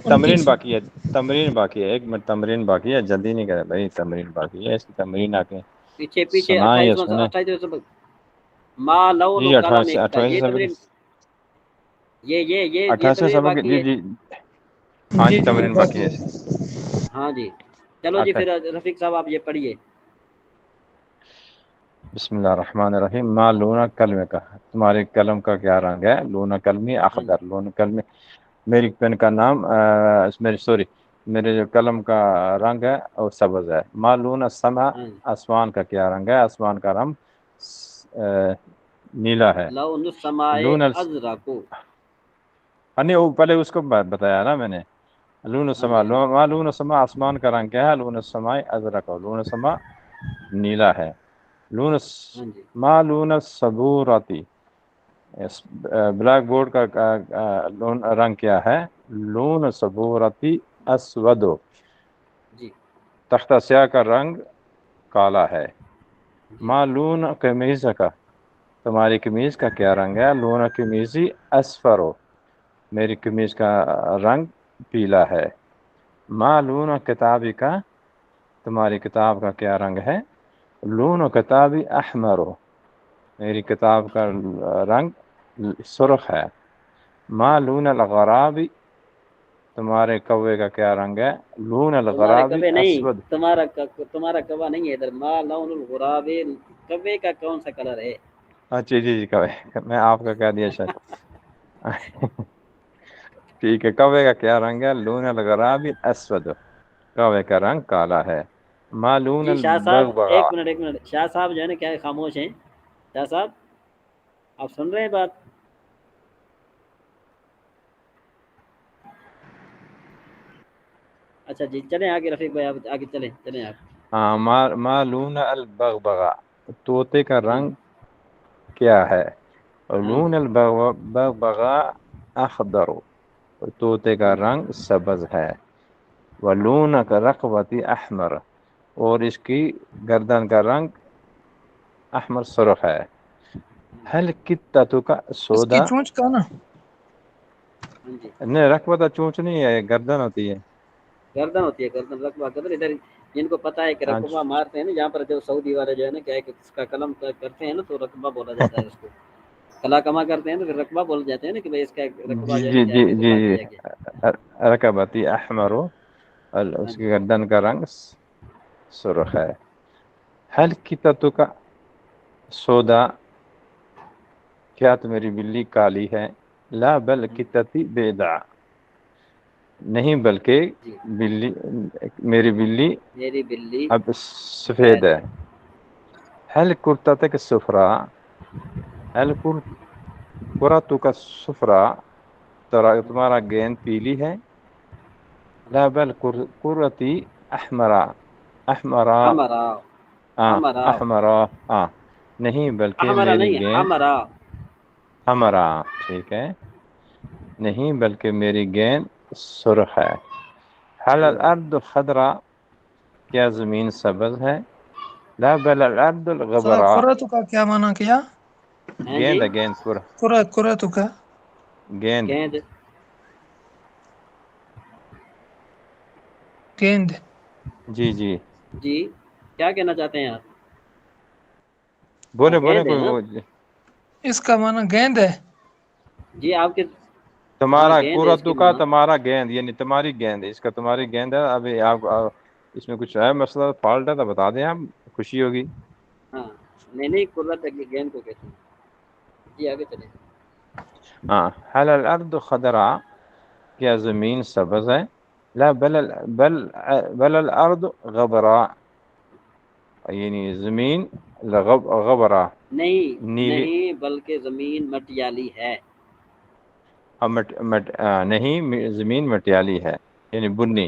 S6: تمرین
S3: 29.
S6: باقی ہے. تمرین باقی ہے. 1 منٹ تمرین باقی ہے. جلدی نہیں کرے بھائی. تمرین باقی ہے. اس کی تمرین آ کے
S1: پیچھے پیچھے
S6: سنائیں یا سنیں.
S1: 28واں سبق. ما لون
S6: جی
S1: قلم
S6: 28
S1: کا یہ
S6: 28 سبق.
S1: تمرین. یہ
S6: 28
S1: تمرین
S6: سبق.
S1: باقی
S6: جی
S1: ہے.
S6: جی ہاں
S3: جی
S6: جی
S3: جی وہ
S6: تمرین باقی
S3: باقی
S6: ہے.
S3: ہے.
S1: ہاں جی چلو جی
S6: 28.
S1: پھر رفیق صاحب آپ یہ پڑھیے.
S6: بسم اللہ الرحمن الرحیم. ما لونا کلمے کا تمہارے قلم کا کیا رنگ ہے؟ لونا کلمی
S1: ہاں جی
S6: اخضر. لونا کلمی میری پین کا نام میرے جو قلم کا رنگ ہے وہ سبز ہے. ما لون السما
S1: ہاں جی.
S6: آسمان کا کیا رنگ ہے؟ آسمان کا رنگ نیلا ہے.
S1: لون السماء
S6: لون
S1: ازرق.
S6: نہیں وہ پہلے اس کو بتایا نا میں نے. لون
S1: ہاں
S6: السما
S1: جی ہاں جی
S6: ما لون السما آسمان کا رنگ کیا ہے؟ لون السماء ازرق. لون السما نیلا ہے. لون
S1: ہاں جی
S6: ما لون الصبورتی بلیک بورڈ کا لون رنگ کیا ہے؟ لون صبورتی اسود.
S1: جی
S6: تختہ سیاہ کا رنگ کالا ہے.
S1: جی
S6: ما لون قمیض کا تمہاری قمیض کا کیا رنگ ہے؟ لون قمیضی اصفر. میری قمیض کا رنگ پیلا ہے. ما لون کتابی کا تمہاری کتاب کا کیا رنگ ہے؟ لون کتابی احمر. میری کتاب کا رنگ سرخ ہے. ما لون الغراب تمہارے کوے کا کیا رنگ ہے؟ لون
S1: تمہارے
S6: الغراب
S1: کبے نہیں.
S6: اسود.
S1: تمہارا کبا نہیں ہے ادھر. ما لون الغراب کبے کا کون سا کلر ہے؟
S6: اچھا جی جی کوے. میں آپ کا کہہ دیا شاید. ٹھیک ہے. کوے کا کیا رنگ ہے؟ لون الغراب اسود. کوے کا رنگ کالا ہے. ما لون
S1: جی شاہ صاحب
S6: البغبغاء.
S1: ایک منٹ شاہ صاحب جو ہے نا کیا خاموش ہیں؟ شاہ صاحب آپ سن رہے ہیں بات؟ اچھا جی چلیں آگے رفیق بھائی. آپ آگے چلیں آپ.
S6: ہاں ما لون البغبغاء طوطے کا
S1: ہاں
S6: رنگ کیا ہے؟
S1: ہاں
S6: لون
S1: جی
S6: البغبغاء اخضر. طوطے کا
S1: ہاں جی
S6: رنگ سبز ہے. ولون رقبتی احمر. اور اس کی گردن کا رنگ احمر سرخ ہے. حل کتتو کا
S3: اس کی
S6: سودا.
S3: چونچ کا نا.
S1: ہاں جی
S6: نہیں رقبہ چونچ نہیں ہے. گردن ہوتی ہے.
S1: گردن ہوتی ہے. گردن رقبہ گردن ادھر جن کو پتا ہے کہ
S6: ہاں
S1: رقبہ مارتے ہیں نا جہاں پر جو سعودی والے جو ہے نا کیا ہے کہ اس کا قلم کرتے ہیں نا تو رقبہ بولا جاتا ہے اس کو. کلا کما کرتے ہیں تو پھر رقبہ بول جاتے ہیں نا کہ بھائی اس کا رقبہ
S6: جی
S1: جو ہے نا
S6: جی
S1: کیا ہے
S6: جی
S1: کہ
S6: جی
S1: پورا
S6: جی
S1: کیا گیا.
S6: رقبتی احمر.
S1: ہاں
S6: اس
S1: جی
S6: کی گردن کا رنگ سرخ ہے. حل کتتو کا سودا کیا تمہاری بلی کالی ہے؟ لا بل
S1: ہاں
S6: کتتی بیضاء. نہیں بلکہ
S1: جی
S6: بلی میری بلی
S1: میری بلی
S6: اب سفید ہے. حل کرتتک الصفرا حل کرتک الصفرا تمہارا گیند پیلی ہے؟ لا بل کرتی احمرا. احمرا
S1: ہمارا ہمارا
S6: احمرا نہیں بلکہ
S1: ہمارا
S6: میری
S1: نہیں
S6: گیند
S1: ہمارا.
S6: ہمرا. ٹھیک ہے. نہیں بلکہ میری گیند سرخ ہے. حل
S1: ہاں جی
S6: الارض خضرا کیا زمین سبز ہے؟ لا بل الارض
S3: صاحب
S6: الغبراء.
S3: قرۃ کا کیا معنی کیا؟
S1: ہیں جی
S6: گیند ہے گیند
S3: قرۃ کا
S6: گیند.
S1: گیند.
S3: گیند.
S6: جی جی
S1: جی کیا کہنا چاہتے ہیں آپ؟
S6: بولے بولے
S1: گیند ہے
S6: کوئی
S1: نا.
S3: اس کا معنی گیند ہے.
S1: جی آپ کے ہاں
S6: تمہارا
S1: گیند ہے اس
S6: کرتو
S1: کی
S6: کا
S1: ماں.
S6: تمہارا گیند یعنی تمہاری گیند. اس کا تمہاری گیند ہے. ابھی آپ اس میں کچھ ہے مسئلہ فالٹ ہے تو بتا دیں. آپ خوشی ہوگی.
S1: ہاں نہیں قرۃ گیند کو کہتے ہیں. جی آگے چلیں.
S6: ہاں حل الارض خضرا کیا زمین سبز ہے؟ لا بل الارض غبراء یعنی زمین غبرا
S1: نہیں
S6: نیلی.
S1: نہیں بلکہ زمین مٹیالی ہے.
S6: نہیں زمین مٹیالی ہے یعنی بنی.